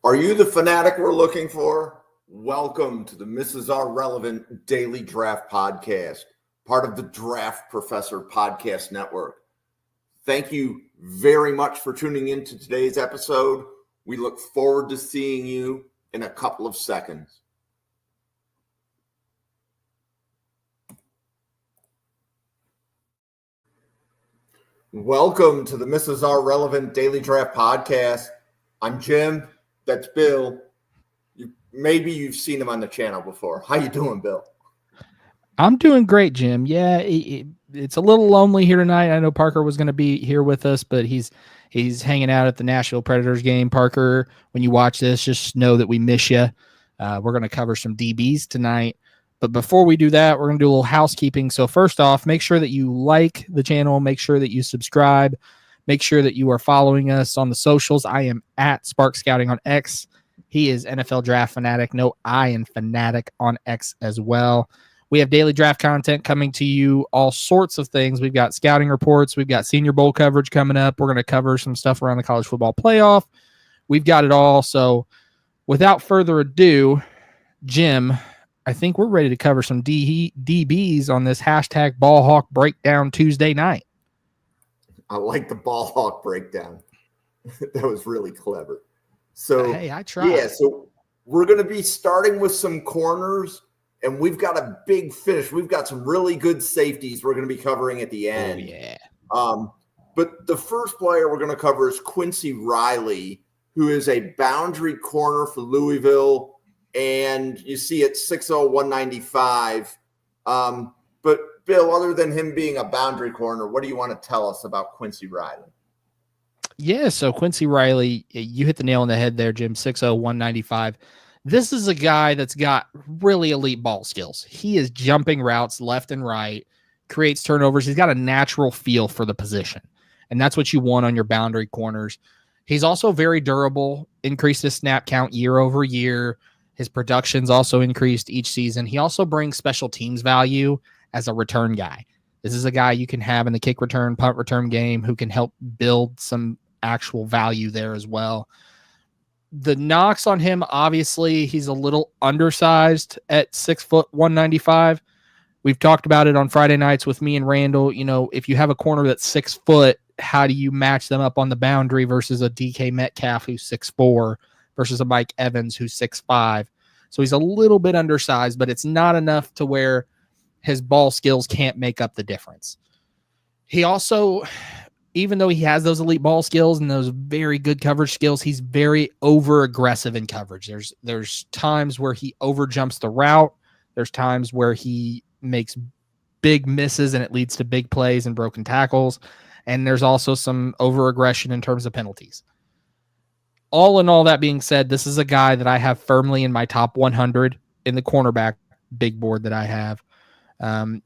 Are you the fanatic we're looking for? Welcome to the Mrs. R Relevant Daily Draft Podcast, part of the Draft Professor Podcast Network. Thank you very much for tuning in to today's episode. We look forward to seeing you in a couple of seconds. Welcome to the Mrs. R Relevant Daily Draft Podcast. I'm Jim. That's Bill. Maybe you've seen him on the channel before. How you doing, Bill? I'm doing great, Jim. Yeah, it's a little lonely here tonight. I know Parker was going to be here with us, but he's hanging out at the Nashville Predators game. Parker, when you watch this, just know that we miss you. We're going to cover some DBs tonight. But before we do that, we're going to do a little housekeeping. So first off, make sure that you like the channel. Make sure that you subscribe. Make sure that you are following us on the socials. I am at Spark Scouting on X. He is NFL Draft Fanatic. No, I am Fanatic on X as well. We have daily draft content coming to you, all sorts of things. We've got scouting reports. We've got Senior Bowl coverage coming up. We're going to cover some stuff around the college football playoff. We've got it all. So without further ado, Jim, I think we're ready to cover some DBs on this hashtag Ball Hawk Breakdown Tuesday night. I like the ball hawk breakdown. That was really clever. So, hey, I tried. Yeah, so we're going to be starting with some corners, and we've got a big finish. We've got some really good safeties we're going to be covering at the end. Oh, yeah. But the first player we're going to cover is Quincy Riley, who is a boundary corner for Louisville, and you see at 6'0", 195. But Bill, other than him being a boundary corner, what do you want to tell us about Quincy Riley? Yeah, so Quincy Riley, you hit the nail on the head there, Jim, 6'0", 195. This is a guy that's got really elite ball skills. He is jumping routes left and right, creates turnovers. He's got a natural feel for the position, and that's what you want on your boundary corners. He's also very durable, increased his snap count year over year. His production's also increased each season. He also brings special teams value as a return guy. This is a guy you can have in the kick return, punt return game who can help build some actual value there as well. The knocks on him, obviously, he's a little undersized at 6', 195. We've talked about it on Friday nights with me and Randall. You know, if you have a corner that's 6 foot, how do you match them up on the boundary versus a DK Metcalf who's 6'4", versus a Mike Evans who's 6'5"? So he's a little bit undersized, but it's not enough to where his ball skills can't make up the difference. He also, even though he has those elite ball skills and those very good coverage skills, he's very over aggressive in coverage. There's times where he over jumps the route. There's times where he makes big misses and it leads to big plays and broken tackles. And there's also some over aggression in terms of penalties. All in all, that being said, this is a guy that I have firmly in my top 100 in the cornerback big board that I have.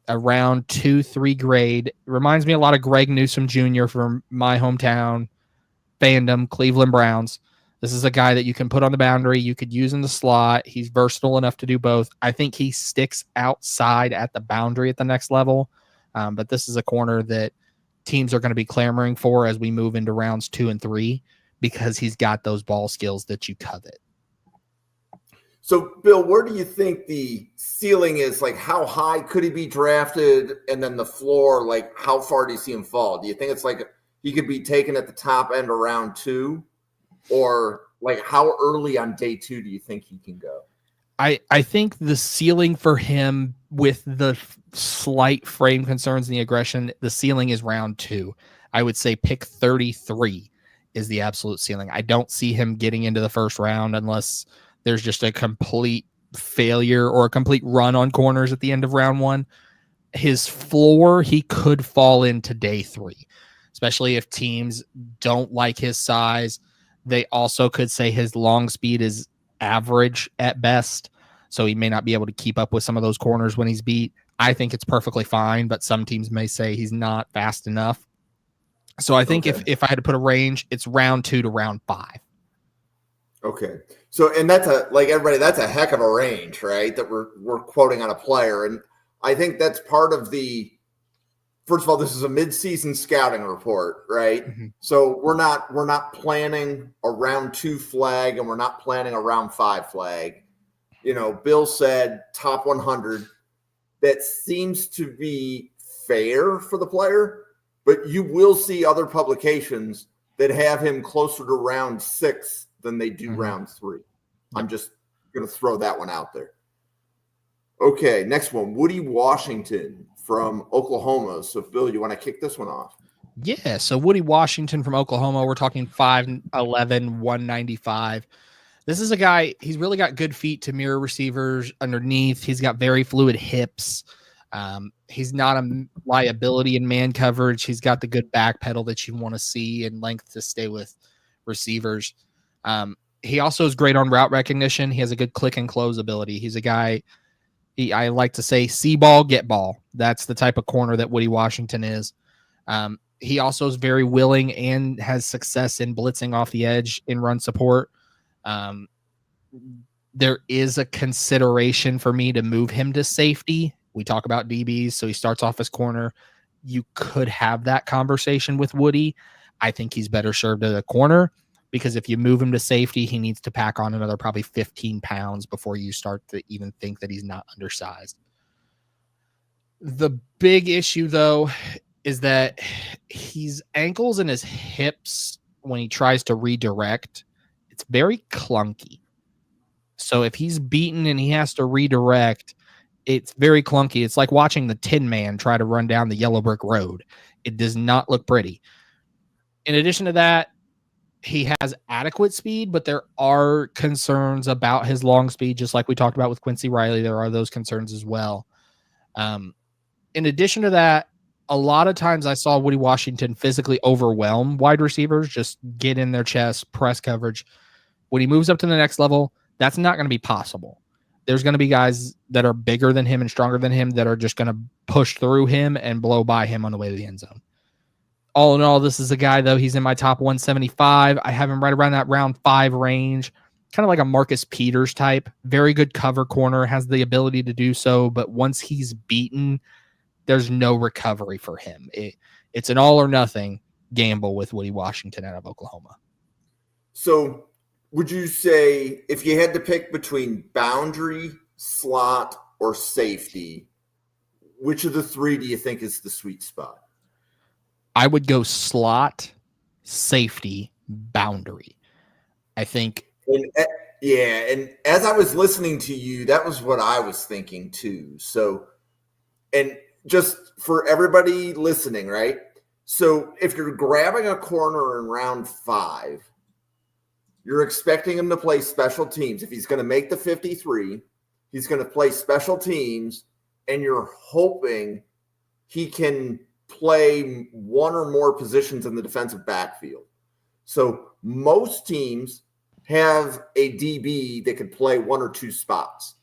Around 2-3 grade. Reminds me a lot of Greg Newsome Jr. from my hometown fandom, Cleveland Browns. This is a guy that you can put on the boundary. You could use in the slot. He's versatile enough to do both. I think he sticks outside at the boundary at the next level. But this is a corner that teams are going to be clamoring for as we move into rounds 2 and 3 because he's got those ball skills that you covet. So, Bill, where do you think the ceiling is? Like, how high could he be drafted? And then the floor, like, how far do you see him fall? Do you think it's like he could be taken at the top end of round 2? Or, like, how early on day 2 do you think he can go? I think the ceiling for him, with the slight frame concerns and the aggression, the ceiling is round 2. I would say pick 33 is the absolute ceiling. I don't see him getting into the first round unless there's just a complete failure or a complete run on corners at the end of round 1. His floor, he could fall into day 3, especially if teams don't like his size. They also could say his long speed is average at best, so he may not be able to keep up with some of those corners when he's beat. I think it's perfectly fine, but some teams may say he's not fast enough. So I think if I had to put a range, it's round 2 to round 5. Okay. So, and that's that's a heck of a range, right? That we're quoting on a player. And I think that's part of the first of all, this is a mid-season scouting report, right? Mm-hmm. So we're not planning a round 2 flag, and we're not planning a round 5 flag. Bill said top 100. That seems to be fair for the player, but you will see other publications that have him closer to round 6 than they do round 3. I'm just going to throw that one out there. Okay, next one, Woodi Washington from Oklahoma. So, Bill, you want to kick this one off? Yeah, so Woodi Washington from Oklahoma, we're talking 5'11", 195. This is a guy, he's really got good feet to mirror receivers underneath. He's got very fluid hips. He's not a liability in man coverage. He's got the good back pedal that you want to see and length to stay with receivers. He also is great on route recognition. He has a good click and close ability. He's a guy, I like to say, see ball, get ball. That's the type of corner that Woodi Washington is. He also is very willing and has success in blitzing off the edge in run support. There is a consideration for me to move him to safety. We talk about DBs, so he starts off as corner. You could have that conversation with Woodi. I think he's better served at a corner, because if you move him to safety, he needs to pack on another probably 15 pounds before you start to even think that he's not undersized. The big issue, though, is that his ankles and his hips, when he tries to redirect, it's very clunky. So if he's beaten and he has to redirect, it's very clunky. It's like watching the Tin Man try to run down the yellow brick road. It does not look pretty. In addition to that, he has adequate speed, but there are concerns about his long speed, just like we talked about with Quincy Riley. There are those concerns as well. In addition to that, a lot of times I saw Woodi Washington physically overwhelm wide receivers, just get in their chest, press coverage. When he moves up to the next level, that's not going to be possible. There's going to be guys that are bigger than him and stronger than him that are just going to push through him and blow by him on the way to the end zone. All in all, this is a guy, though, he's in my top 175. I have him right around that round 5 range, kind of like a Marcus Peters type. Very good cover corner, has the ability to do so, but once he's beaten, there's no recovery for him. It's an all or nothing gamble with Woodi Washington out of Oklahoma. So would you say, if you had to pick between boundary, slot, or safety, which of the 3 do you think is the sweet spot? I would go slot, safety, boundary. I think. And as I was listening to you, that was what I was thinking too. So, and just for everybody listening, right? So if you're grabbing a corner in round 5, you're expecting him to play special teams. If he's going to make the 53, he's going to play special teams, and you're hoping he can play one or more positions in the defensive backfield. So most teams have a DB that could play 1 or 2 spots.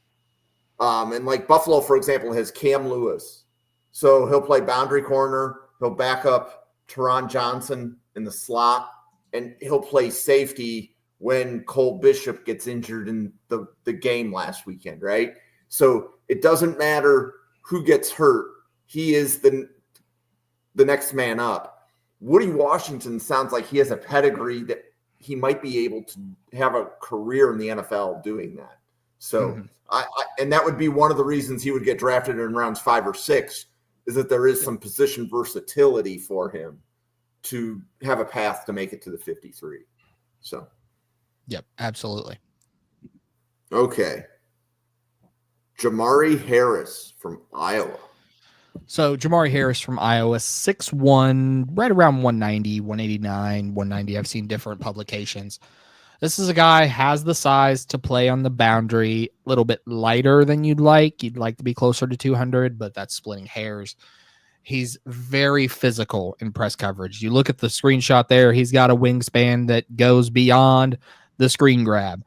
And like Buffalo, for example, has Cam Lewis. So he'll play boundary corner. He'll back up Teron Johnson in the slot, and he'll play safety when Cole Bishop gets injured in the game last weekend, right? So it doesn't matter who gets hurt. He is the next man up. Woodi Washington sounds like he has a pedigree that he might be able to have a career in the NFL doing that. So and that would be one of the reasons he would get drafted in rounds 5 or 6, is that there is some position versatility for him to have a path to make it to the 53. So, yep, absolutely. Okay. Jermari Harris from Iowa. So Jermari Harris from Iowa, 6'1", right around 190, 189, 190. I've seen different publications. This is a guy has the size to play on the boundary, a little bit lighter than you'd like. You'd like to be closer to 200, but that's splitting hairs. He's very physical in press coverage. You look at the screenshot there, he's got a wingspan that goes beyond the screen grab.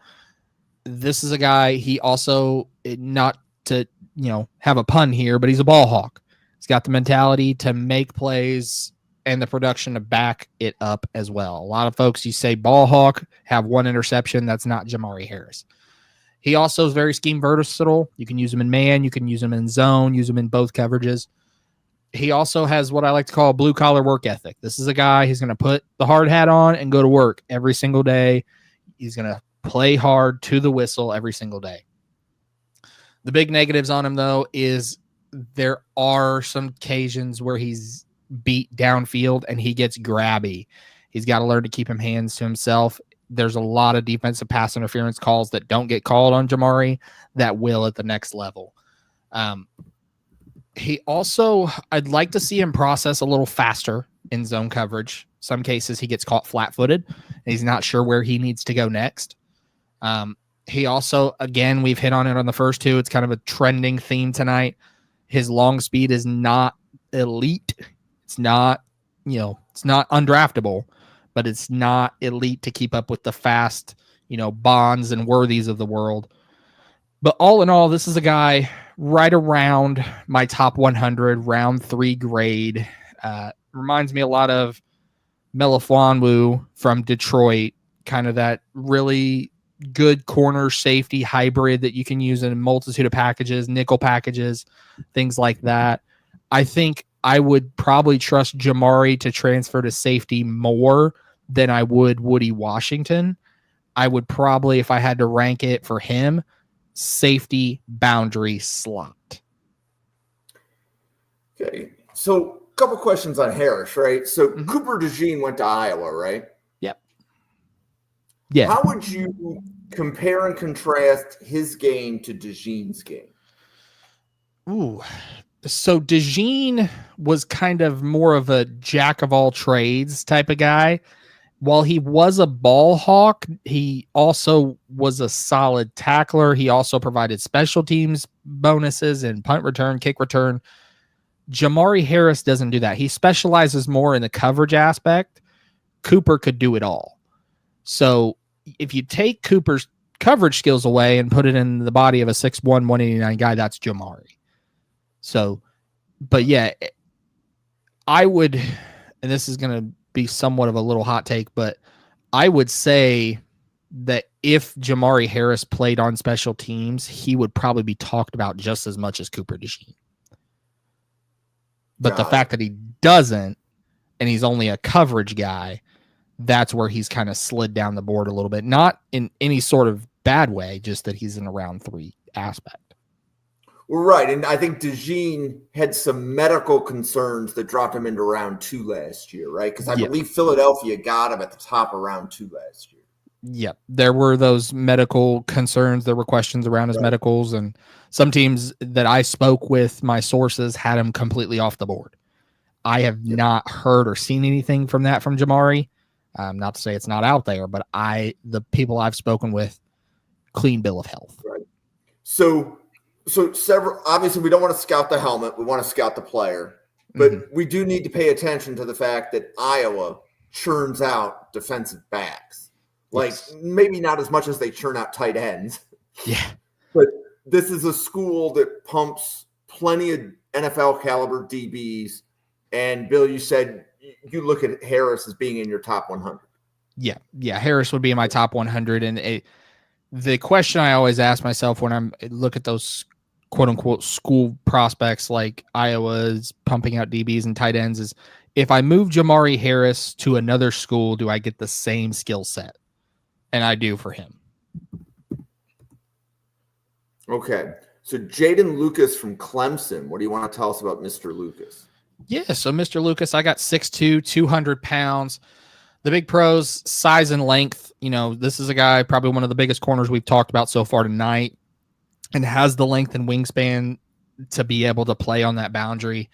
This is a guy, he also, not to, have a pun here, but he's a ball hawk. He's got the mentality to make plays and the production to back it up as well. A lot of folks, you say ball hawk, have 1 interception. That's not Jermari Harris. He also is very scheme versatile. You can use him in man. You can use him in zone, use him in both coverages. he also has what I like to call a blue collar work ethic. This is a guy who's going to put the hard hat on and go to work every single day. He's going to play hard to the whistle every single day. The big negatives on him, though, is there are some occasions where he's beat downfield and he gets grabby. He's got to learn to keep him hands to himself. There's a lot of defensive pass interference calls that don't get called on Jermari that will at the next level. He also, I'd like to see him process a little faster in zone coverage. Some cases he gets caught flat-footed and he's not sure where he needs to go next. He also, again, we've hit on it on the first two. It's kind of a trending theme tonight. His long speed is not elite. It's not, it's not undraftable, but it's not elite to keep up with the fast, Bonds and Worthies of the world. But all in all, this is a guy right around my top 100, round 3 grade. Reminds me a lot of Melifonwu from Detroit, kind of that really good corner safety hybrid that you can use in a multitude of packages, nickel packages, things like that. I think I would probably trust Jermari to transfer to safety more than I would Woodi Washington. I would probably, if I had to rank it for him, safety boundary slot. Okay. So a couple questions on Harris, right? So Cooper DeJean went to Iowa, right? Yep. Yeah. How would you compare and contrast his game to DeJean's game? Ooh. So DeJean was kind of more of a jack of all trades type of guy. While he was a ball hawk, he also was a solid tackler. He also provided special teams bonuses and punt return, kick return. Jermari Harris doesn't do that. He specializes more in the coverage aspect. Cooper could do it all. So if you take Cooper's coverage skills away and put it in the body of a 6'1", 189 guy, that's Jermari. So, but yeah, I would, and this is going to be somewhat of a little hot take, but I would say that if Jermari Harris played on special teams, he would probably be talked about just as much as Cooper DeJean. But the fact that he doesn't, and he's only a coverage guy, that's where he's kind of slid down the board a little bit. Not in any sort of bad way, just that he's in a round 3 aspect. Well, right. And I think DeJean had some medical concerns that dropped him into round 2 last year, right? Because I believe Philadelphia got him at the top of round 2 last year. Yep. There were those medical concerns. There were questions around his medicals, and some teams that I spoke with, my sources, had him completely off the board. I have not heard or seen anything from that from Jermari. Not to say it's not out there, but the people I've spoken with, clean bill of health. Right. So several, obviously we don't want to scout the helmet. We want to scout the player, but we do need to pay attention to the fact that Iowa churns out defensive backs. Like maybe not as much as they churn out tight ends. Yeah. But this is a school that pumps plenty of NFL caliber DBs. And Bill, you said you look at Harris as being in your top 100. Yeah. Yeah. Harris would be in my top 100. And the question I always ask myself when I look at those quote unquote school prospects like Iowa's pumping out DBs and tight ends is, if I move Jermari Harris to another school, do I get the same skill set? And I do for him. Okay. So Jeadyn Lukus from Clemson. What do you want to tell us about Mr. Lukus? Yeah, so Mr. Lukus, I got 6'2", 200 pounds. The big pros, size and length. This is a guy, probably one of the biggest corners we've talked about so far tonight, and has the length and wingspan to be able to play on that boundary.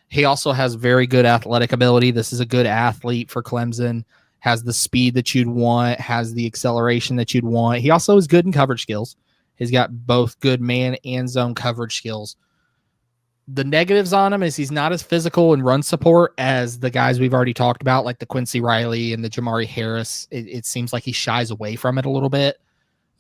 He also has very good athletic ability. This is a good athlete for Clemson. Has the speed that you'd want, has the acceleration that you'd want. He also is good in coverage skills. He's got both good man and zone coverage skills. The negatives on him is he's not as physical in run support as the guys we've already talked about, like the Quincy Riley and the Jermari Harris. It seems like he shies away from it a little bit.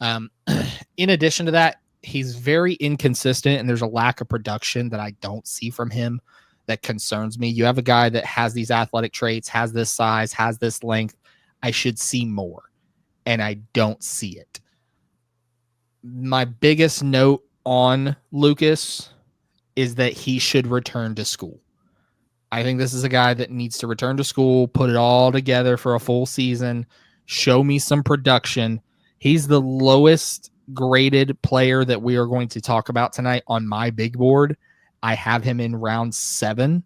In addition to that, he's very inconsistent, and there's a lack of production that I don't see from him that concerns me. You have a guy that has these athletic traits, has this size, has this length. I should see more, and I don't see it. My biggest note on Lukus is that he should return to school. I think this is a guy that needs to return to school, put it all together for a full season, show me some production. He's the lowest graded player that we are going to talk about tonight on my big board. I have him in round 7.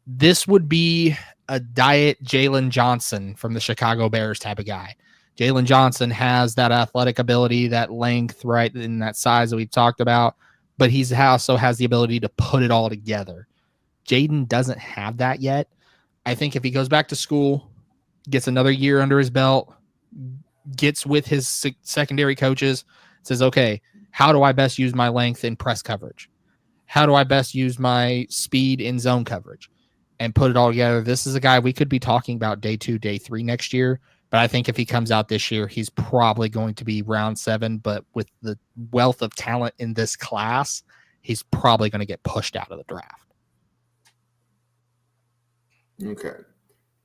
This would be a diet Jalen Johnson from the Chicago Bears type of guy. Jalen Johnson has that athletic ability, that length, right, and that size that we've talked about, but he also has the ability to put it all together. Jeadyn doesn't have that yet. I think if he goes back to school, gets another year under his belt, gets with his secondary coaches, says, okay, how do I best use my length in press coverage? How do I best use my speed in zone coverage? And put it all together. This is a guy we could be talking about day 2, day 3 next year. But I think if he comes out this year, he's probably going to be round 7. But with the wealth of talent in this class, he's probably going to get pushed out of the draft. Okay.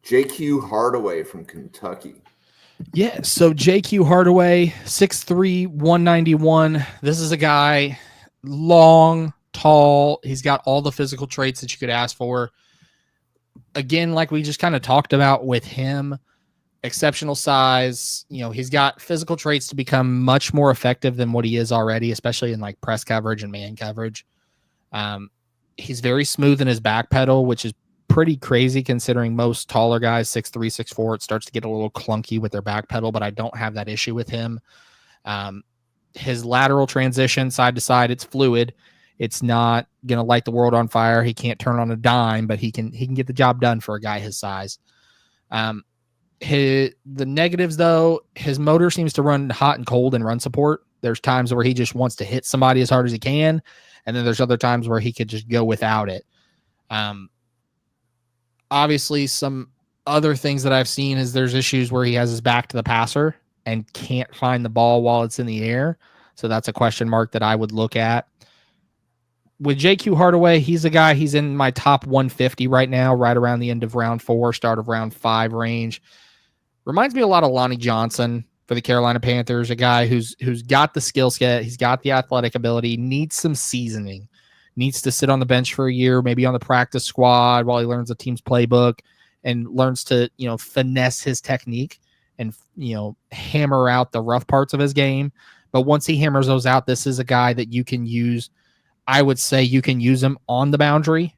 JQ Hardaway from Kentucky. Yeah, so JQ Hardaway, 6'3", 191. This is a guy, long, tall. He's got all the physical traits that you could ask for. Again, like we just kind of talked about with him, exceptional size. He's got physical traits to become much more effective than what he is already, especially in like press coverage and man coverage. He's very smooth in his back pedal, which is pretty crazy considering most taller guys, 6'3", 6'4", it starts to get a little clunky with their back pedal, but I don't have that issue with him. His lateral transition side to side, it's fluid. It's not going to light the world on fire. He can't turn on a dime, but he can get the job done for a guy his size. The negatives, though, his motor seems to run hot and cold in run support. There's times where he just wants to hit somebody as hard as he can, and then there's other times where he could just go without it. Obviously, some other things that I've seen is there's issues where he has his back to the passer and can't find the ball while it's in the air. So that's a question mark that I would look at. With JQ Hardaway, he's a guy, he's in my top 150 right now, right around the end of round 4, start of round 5 range. Reminds me a lot of Lonnie Johnson for the Carolina Panthers, a guy who's got the skill set, he's got the athletic ability, needs some seasoning, needs to sit on the bench for a year, maybe on the practice squad while he learns the team's playbook and learns to, finesse his technique and, hammer out the rough parts of his game. But once he hammers those out, this is a guy that you can use. I would say you can use him on the boundary.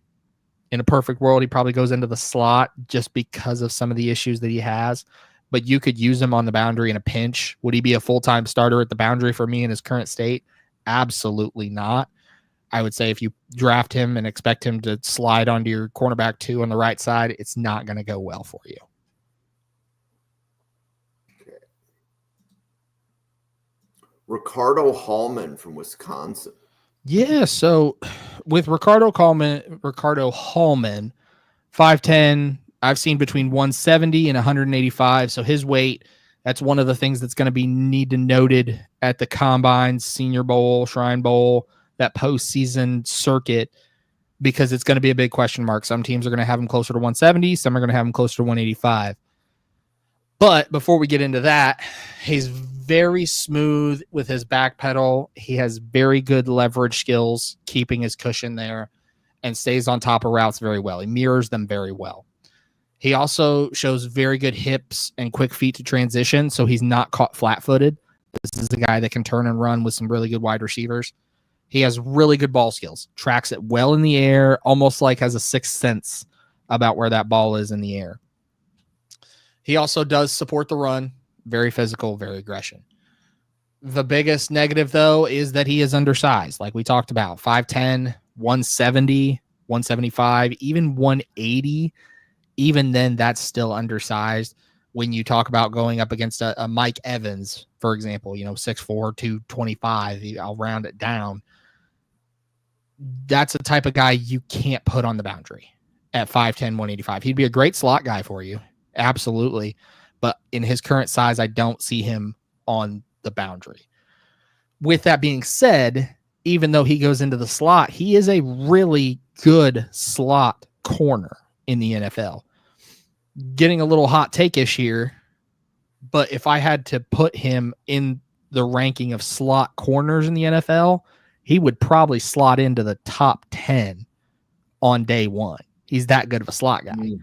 In a perfect world, he probably goes into the slot just because of some of the issues that he has. But you could use him on the boundary in a pinch. Would he be a full-time starter at the boundary for me in his current state? Absolutely not. I would say if you draft him and expect him to slide onto your cornerback 2 on the right side, it's not going to go well for you. Okay. Ricardo Hallman from Wisconsin. Yeah, so with Ricardo Hallman, 5'10", I've seen between 170 and 185. So his weight, that's one of the things that's going to be noted at the Combine, Senior Bowl, Shrine Bowl, that postseason circuit, because it's going to be a big question mark. Some teams are going to have him closer to 170. Some are going to have him closer to 185. But before we get into that, he's very smooth with his back pedal. He has very good leverage skills, keeping his cushion there, and stays on top of routes very well. He mirrors them very well. He also shows very good hips and quick feet to transition, so he's not caught flat-footed. This is a guy that can turn and run with some really good wide receivers. He has really good ball skills, tracks it well in the air, almost like has a sixth sense about where that ball is in the air. He also does support the run, very physical, very aggression. The biggest negative, though, is that he is undersized, like we talked about, 5'10", 170, 175, even 180. Even then, that's still undersized when you talk about going up against a Mike Evans, for example, 6'4", 225. I'll round it down. That's a type of guy you can't put on the boundary at 5'10", 185. He'd be a great slot guy for you. Absolutely. But in his current size, I don't see him on the boundary. With that being said, even though he goes into the slot, he is a really good slot corner in the NFL. Getting a little hot take-ish here, but if I had to put him in the ranking of slot corners in the NFL, he would probably slot into the top 10 on day one. He's that good of a slot guy. Mm.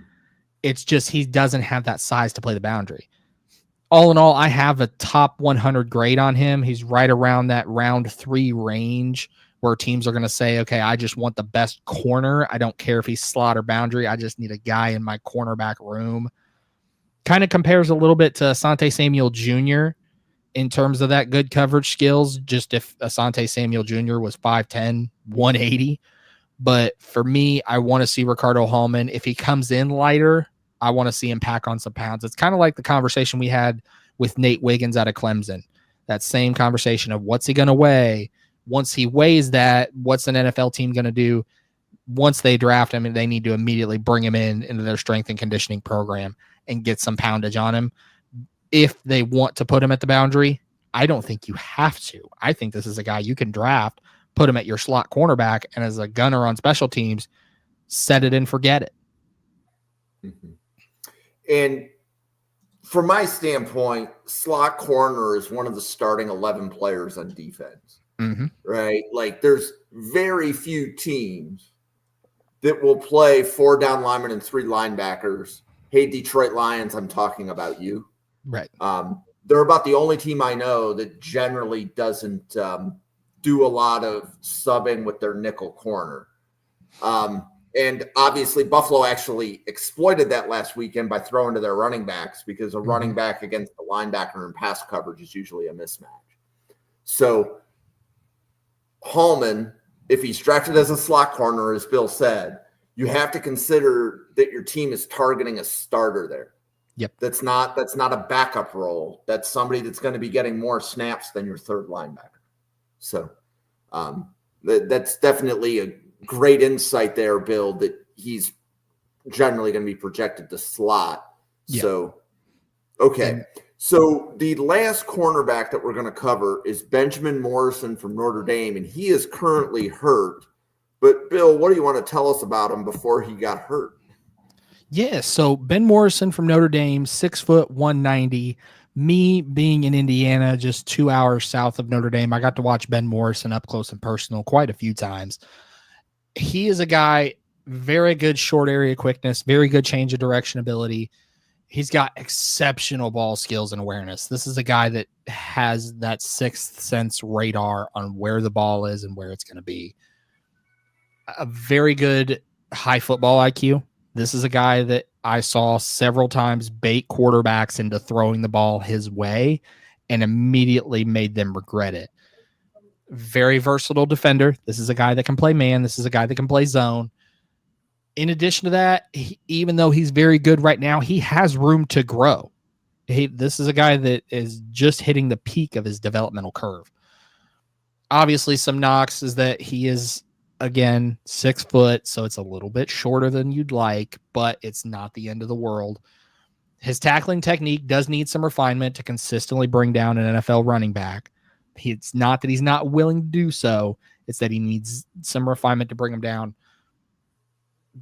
It's just he doesn't have that size to play the boundary. All in all, I have a top 100 grade on him. He's right around that round 3 range where teams are going to say, okay, I just want the best corner. I don't care if he's slot or boundary. I just need a guy in my cornerback room. Kind of compares a little bit to Asante Samuel Jr. in terms of that good coverage skills, just if Asante Samuel Jr. was 5'10", 180. But for me, I want to see Ricardo Hallman. If he comes in lighter, I want to see him pack on some pounds. It's kind of like the conversation we had with Nate Wiggins out of Clemson. That same conversation of what's he going to weigh? Once he weighs that, what's an NFL team going to do? Once they draft him, they need to immediately bring him into their strength and conditioning program and get some poundage on him. If they want to put him at the boundary, I don't think you have to. I think this is a guy you can draft, put him at your slot cornerback, and as a gunner on special teams, set it and forget it. Mm-hmm. And from my standpoint, slot corner is one of the starting 11 players on defense, right? Like there's very few teams that will play 4 down linemen and 3 linebackers. Hey, Detroit Lions, I'm talking about you. Right. They're about the only team I know that generally doesn't do a lot of subbing with their nickel corner. And obviously Buffalo actually exploited that last weekend by throwing to their running backs because a running back against a linebacker in pass coverage is usually a mismatch. So Hallman, if he's drafted as a slot corner, as Bill said, you have to consider that your team is targeting a starter there. Yep. That's not a backup role. That's somebody that's going to be getting more snaps than your third linebacker. So that's definitely a great insight there, Bill, that he's generally going to be projected to slot. Yeah. So, okay. So the last cornerback that we're going to cover is Benjamin Morrison from Notre Dame, and he is currently hurt. But, Bill, what do you want to tell us about him before he got hurt? Yeah, so Ben Morrison from Notre Dame, 6 foot, 190. Me being in Indiana, just 2 hours south of Notre Dame, I got to watch Ben Morrison up close and personal quite a few times. He is a guy, very good short area quickness, very good change of direction ability. He's got exceptional ball skills and awareness. This is a guy that has that sixth sense radar on where the ball is and where it's going to be. A very good high football IQ. This is a guy that I saw several times bait quarterbacks into throwing the ball his way and immediately made them regret it. Very versatile defender. This is a guy that can play man. This is a guy that can play zone. In addition to that, even though he's very good right now, he has room to grow. This is a guy that is just hitting the peak of his developmental curve. Obviously, some knocks is that he is, again, 6 foot, so it's a little bit shorter than you'd like, but it's not the end of the world. His tackling technique does need some refinement to consistently bring down an NFL running back. It's not that he's not willing to do so. It's that he needs some refinement to bring him down.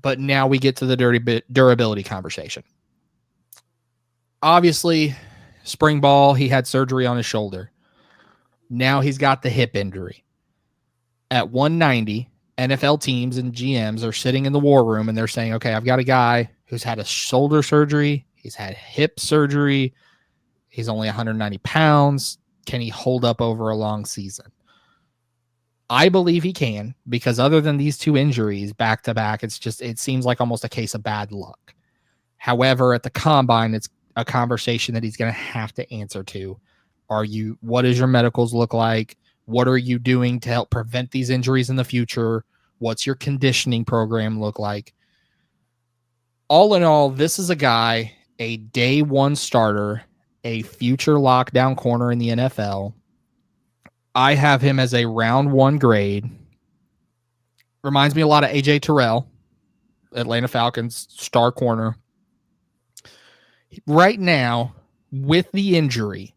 But now we get to the durability conversation. Obviously, spring ball, he had surgery on his shoulder. Now he's got the hip injury. At 190, NFL teams and GMs are sitting in the war room and they're saying, okay, I've got a guy who's had a shoulder surgery. He's had hip surgery. He's only 190 pounds. Can he hold up over a long season? I believe he can, because other than these 2 injuries back to back, it seems like almost a case of bad luck. However, at the combine, it's a conversation that he's going to have to answer to. What does your medicals look like? What are you doing to help prevent these injuries in the future? What's your conditioning program look like? All in all, this is a guy, a day 1 starter, a future lockdown corner in the NFL. I have him as a round 1 grade. Reminds me a lot of AJ Terrell, Atlanta Falcons star corner. Right now, with the injury,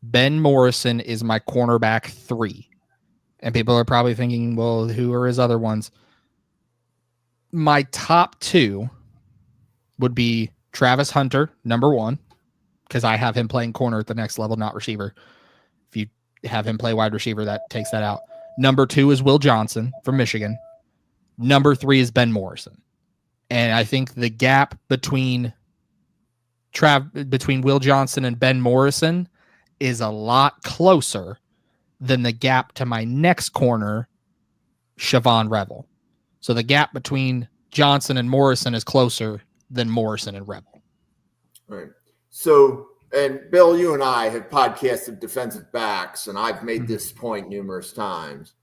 Ben Morrison is my cornerback 3. And people are probably thinking, well, who are his other ones? My top 2 would be Travis Hunter, number 1, because I have him playing corner at the next level, not receiver. If you have him play wide receiver, that takes that out. Number 2 is Will Johnson from Michigan. Number 3 is Ben Morrison. And I think the gap between Will Johnson and Ben Morrison is a lot closer than the gap to my next corner, Siobhan Revel. So the gap between Johnson and Morrison is closer than Morrison and Revel. Right. So, and Bill, you and I have podcasted defensive backs, and I've made this point numerous times.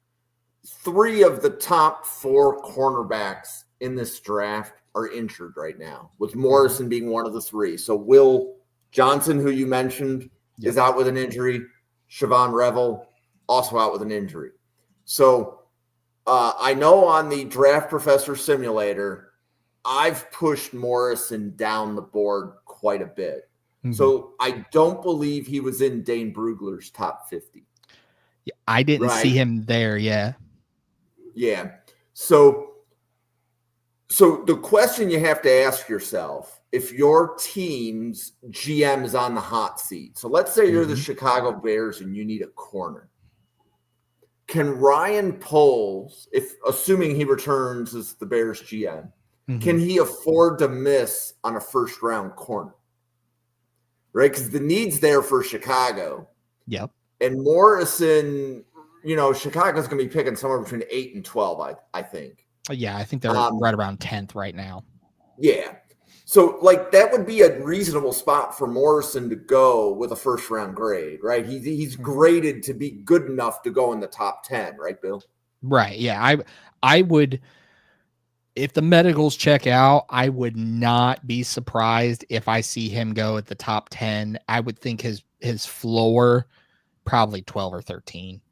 3 of the top 4 cornerbacks in this draft are injured right now, with Morrison being one of the 3. So Will Johnson, who you mentioned, is out with an injury. Siobhan Revel, also out with an injury. So I know on the Draft Professor Simulator, I've pushed Morrison down the board quite a bit. So I don't believe he was in Dane Brugler's top 50. Yeah, I didn't see him there. Yeah. So the question you have to ask yourself, if your team's GM is on the hot seat, so let's say you're the Chicago Bears and you need a corner. Can Ryan Poles, assuming he returns as the Bears GM, can he afford to miss on a first-round corner? Right? Because the need's there for Chicago. Yep. And Morrison, Chicago's going to be picking somewhere between 8 and 12, I think. Yeah, I think they're right around 10th right now. Yeah. So, that would be a reasonable spot for Morrison to go with a first-round grade, right? He's graded to be good enough to go in the top 10, right, Bill? Right, yeah. I would, if the medicals check out, I would not be surprised if I see him go at the top 10. I would think his floor probably 12 or 13.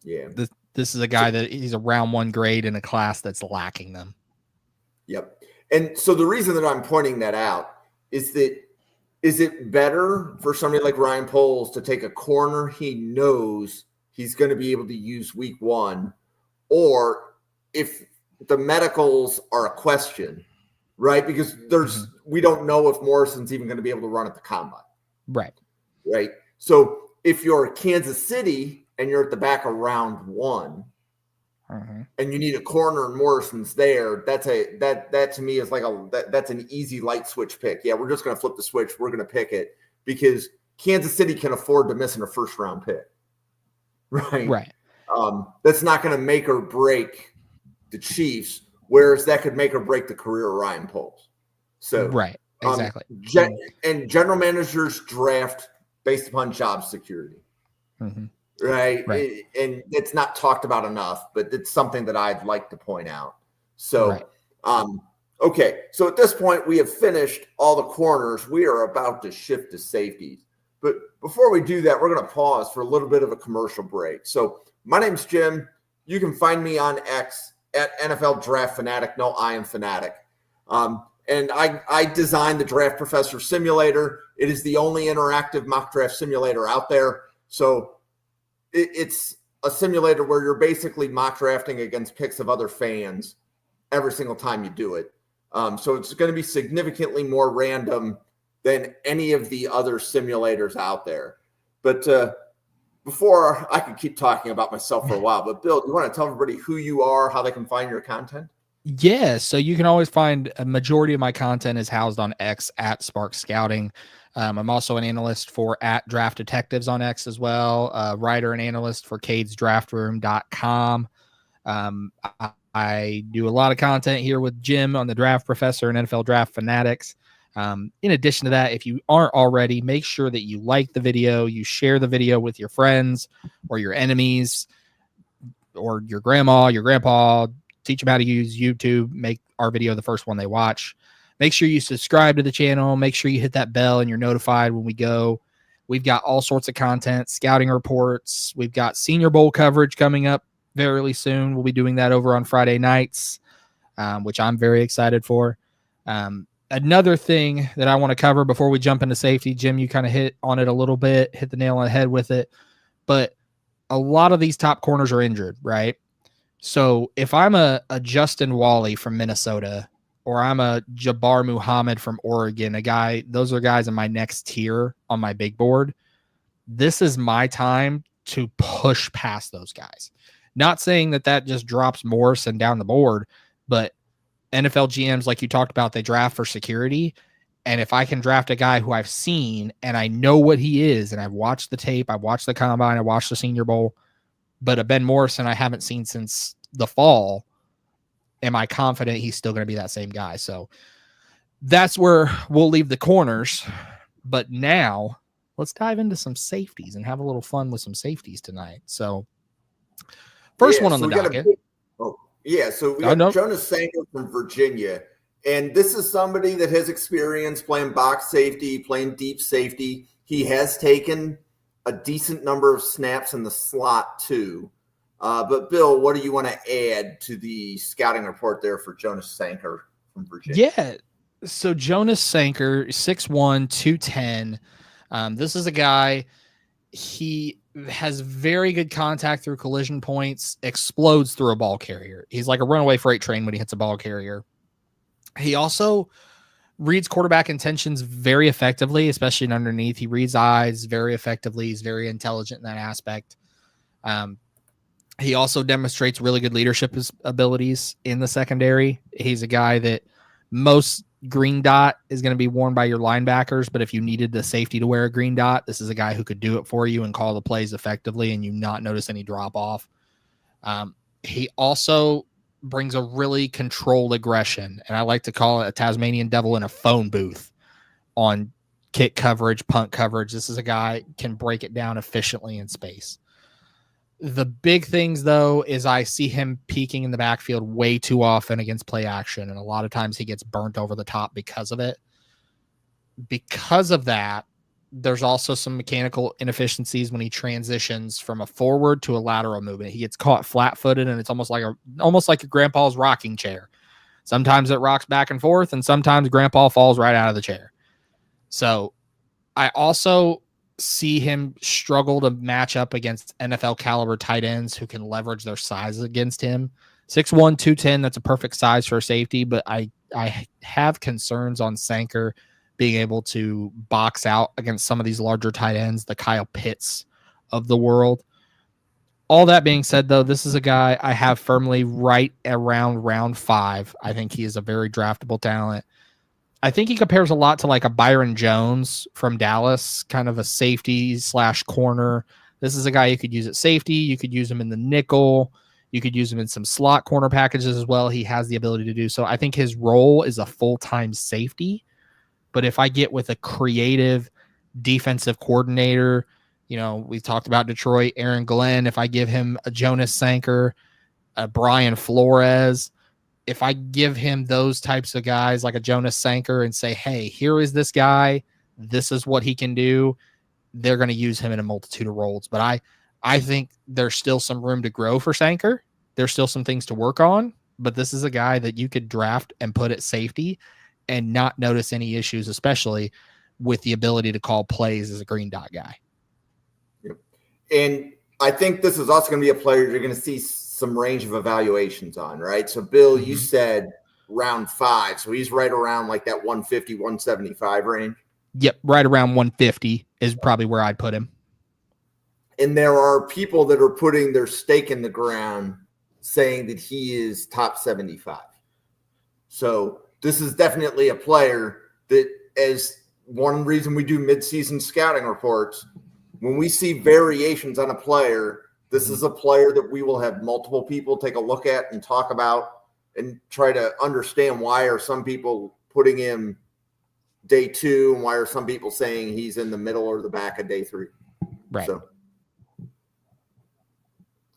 Yeah. This is a guy that he's a round 1 grade in a class that's lacking them. Yep. And so the reason that I'm pointing that out is it better for somebody like Ryan Poles to take a corner he knows he's going to be able to use week 1, or if the medicals are a question, right? Because we don't know if Morrison's even going to be able to run at the combine. Right. Right. So if you're Kansas City and you're at the back of round 1, and you need a corner and Morrison's there, that to me is that's an easy light switch pick. Yeah, we're just going to flip the switch. We're going to pick it because Kansas City can afford to miss in a first round pick. Right. That's not going to make or break the Chiefs, whereas that could make or break the career of Ryan Poles. So right, exactly. And general managers draft based upon job security. Right. And it's not talked about enough, but it's something that I'd like to point out. So, okay. So at this point, we have finished all the corners. We are about to shift to safeties. But before we do that, we're going to pause for a little bit of a commercial break. So my name's Jim. You can find me on X at NFL Draft Fanatic. No, I am Fanatic. And I designed the Draft Professor Simulator. It is the only interactive mock draft simulator out there. So it's a simulator where you're basically mock drafting against picks of other fans every single time you do it. So it's going to be significantly more random than any of the other simulators out there. But before I could keep talking about myself for a while, but Bill, do you want to tell everybody who you are, how they can find your content? Yeah, so you can always find a majority of my content is housed on X at Spark Scouting. I'm also an analyst for at Draft Detectives on X as well, writer and analyst for CadesDraftRoom.com. I do a lot of content here with Jim on the Draft Professor and NFL Draft Fanatics. In addition to that, if you aren't already, make sure that you like the video, you share the video with your friends or your enemies or your grandma, your grandpa. Teach them how to use YouTube. Make our video the first one they watch. Make sure you subscribe to the channel. Make sure you hit that bell and you're notified when we go. We've got all sorts of content, scouting reports. We've got Senior Bowl coverage coming up very soon. We'll be doing that over on Friday nights, which I'm very excited for. Another thing that I want to cover before we jump into safety, Jim, you kind of hit on it a little bit, hit the nail on the head with it. But a lot of these top corners are injured, right? So if I'm a Justin Wally from Minnesota, or I'm a Jabbar Muhammad from Oregon, those are guys in my next tier on my big board. This is my time to push past those guys. Not saying that just drops Morrison down the board, but NFL GMs, like you talked about, they draft for security. And if I can draft a guy who I've seen and I know what he is, and I've watched the tape, I've watched the combine, I watched the Senior Bowl, but a Ben Morrison I haven't seen since the fall, am I confident he's still going to be that same guy? So that's where we'll leave the corners. But now let's dive into some safeties and have a little fun with some safeties tonight. So first one on the docket. So we got Jonas Sanker from Virginia. And this is somebody that has experience playing box safety, playing deep safety. He has taken a decent number of snaps in the slot too. But Bill, what do you want to add to the scouting report there for Jonas Sanker from Virginia? Yeah. So Jonas Sanker, 6'1", 210. This is a guy, he has very good contact through collision points, explodes through a ball carrier. He's like a runaway freight train when he hits a ball carrier. He also reads quarterback intentions very effectively, especially underneath. He reads eyes very effectively. He's very intelligent in that aspect. He also demonstrates really good leadership abilities in the secondary. He's a guy that most green dot is going to be worn by your linebackers, but if you needed the safety to wear a green dot, this is a guy who could do it for you and call the plays effectively and you not notice any drop off. He also brings a really controlled aggression, and I like to call it a Tasmanian devil in a phone booth on kick coverage, punt coverage. This is a guy can break it down efficiently in space. The big things, though, is I see him peeking in the backfield way too often against play action, and a lot of times he gets burnt over the top because of it. Because of that, there's also some mechanical inefficiencies when he transitions from a forward to a lateral movement. He gets caught flat-footed, and it's almost like your grandpa's rocking chair. Sometimes it rocks back and forth, and sometimes grandpa falls right out of the chair. So I also see him struggle to match up against NFL caliber tight ends who can leverage their size against him. 6'1", 210, that's a perfect size for a safety, but I have concerns on Sanker being able to box out against some of these larger tight ends, the Kyle Pitts of the world. All that being said, though, this is a guy I have firmly right around round 5. I think he is a very draftable talent. I think he compares a lot to like a Byron Jones from Dallas, kind of a safety / corner. This is a guy you could use at safety. You could use him in the nickel. You could use him in some slot corner packages as well. He has the ability to do so. I think his role is a full-time safety. But if I get with a creative defensive coordinator, we talked about Detroit, Aaron Glenn, if I give him a Jonas Sanker, a Brian Flores, if I give him those types of guys like a Jonas Sanker and say, hey, here is this guy, this is what he can do, they're going to use him in a multitude of roles. But I think there's still some room to grow for Sanker. There's still some things to work on, but this is a guy that you could draft and put at safety and not notice any issues, especially with the ability to call plays as a green dot guy. Yep. And I think this is also going to be a player you're going to see some range of evaluations on, right? So, Bill, you said round 5. So he's right around like that 150, 175 range? Yep, right around 150 is probably where I'd put him. And there are people that are putting their stake in the ground saying that he is top 75. So this is definitely a player that, as one reason we do midseason scouting reports, when we see variations on a player, this is a player that we will have multiple people take a look at and talk about and try to understand why are some people putting him day 2 and why are some people saying he's in the middle or the back of day 3. Right. So,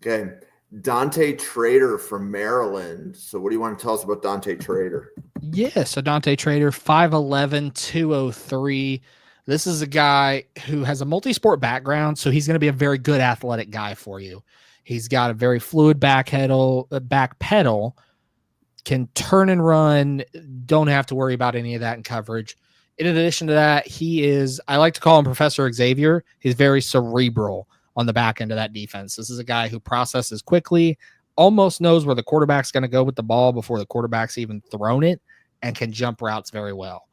okay. Dante Trader from Maryland. So what do you want to tell us about Dante Trader? Yeah, so Dante Trader, 5'11", 203. This is a guy who has a multi-sport background, so he's going to be a very good athletic guy for you. He's got a very fluid back pedal, can turn and run, don't have to worry about any of that in coverage. In addition to that, I like to call him Professor Xavier. He's very cerebral on the back end of that defense. This is a guy who processes quickly, almost knows where the quarterback's going to go with the ball before the quarterback's even thrown it, and can jump routes very well.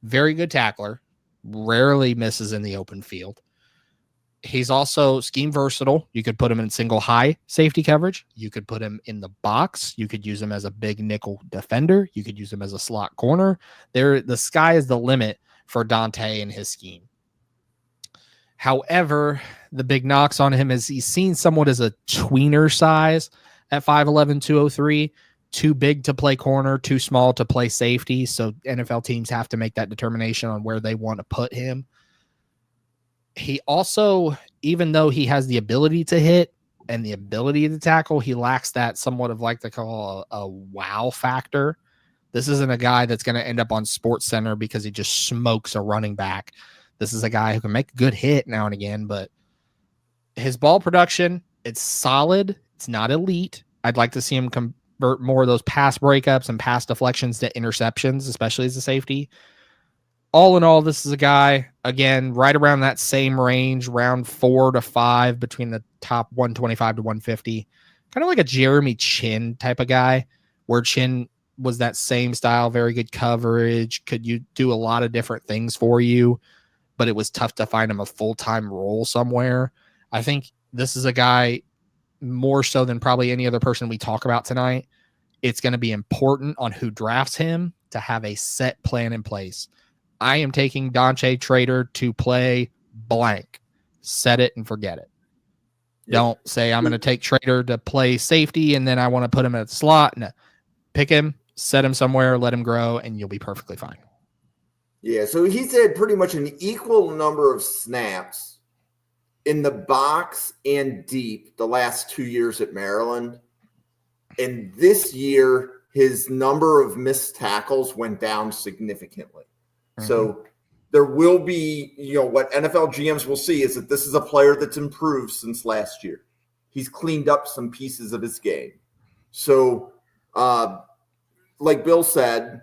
Very good tackler, rarely misses in the open field. He's also scheme versatile. You could put him in single high safety coverage. You could put him in the box. You could use him as a big nickel defender. You could use him as a slot corner. The sky is the limit for Dante and his scheme. However, the big knocks on him is he's seen somewhat as a tweener size at 5'11", 203. Too big to play corner, too small to play safety. So NFL teams have to make that determination on where they want to put him. He also, even though he has the ability to hit and the ability to tackle, he lacks that somewhat of like they call a wow factor. This isn't a guy that's going to end up on Sports Center because he just smokes a running back. This is a guy who can make a good hit now and again, but his ball production, it's solid. It's not elite. I'd like to see him convert more of those pass breakups and pass deflections to interceptions, especially as a safety. All in all, this is a guy, again, right around that same range, round 4 to 5 between the top 125 to 150. Kind of like a Jeremy Chin type of guy, where Chin was that same style, very good coverage, could you do a lot of different things for you, but it was tough to find him a full-time role somewhere. I think this is a guy more so than probably any other person we talk about tonight. It's going to be important on who drafts him to have a set plan in place. I am taking Dante Trader to play blank. Set it and forget it. Yep. Don't say I'm going to take Trader to play safety and then I want to put him at the slot. No. Pick him, set him somewhere, let him grow, and you'll be perfectly fine. Yeah, so he's had pretty much an equal number of snaps in the box and deep the last 2 years at Maryland. And this year, his number of missed tackles went down significantly. Mm-hmm. So there will be, what NFL GMs will see is that this is a player that's improved since last year. He's cleaned up some pieces of his game. So, like Bill said,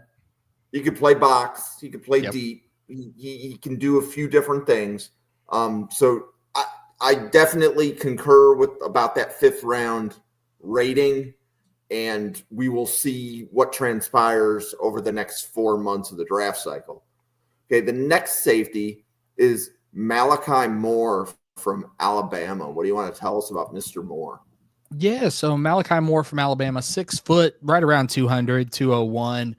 he could play box, he could play deep, he can do a few different things. So I definitely concur about that 5th round rating, and we will see what transpires over the next 4 months of the draft cycle. Okay, the next safety is Malachi Moore from Alabama. What do you want to tell us about Mr. Moore? Yeah, so Malachi Moore from Alabama, 6 foot, right around 200, 201.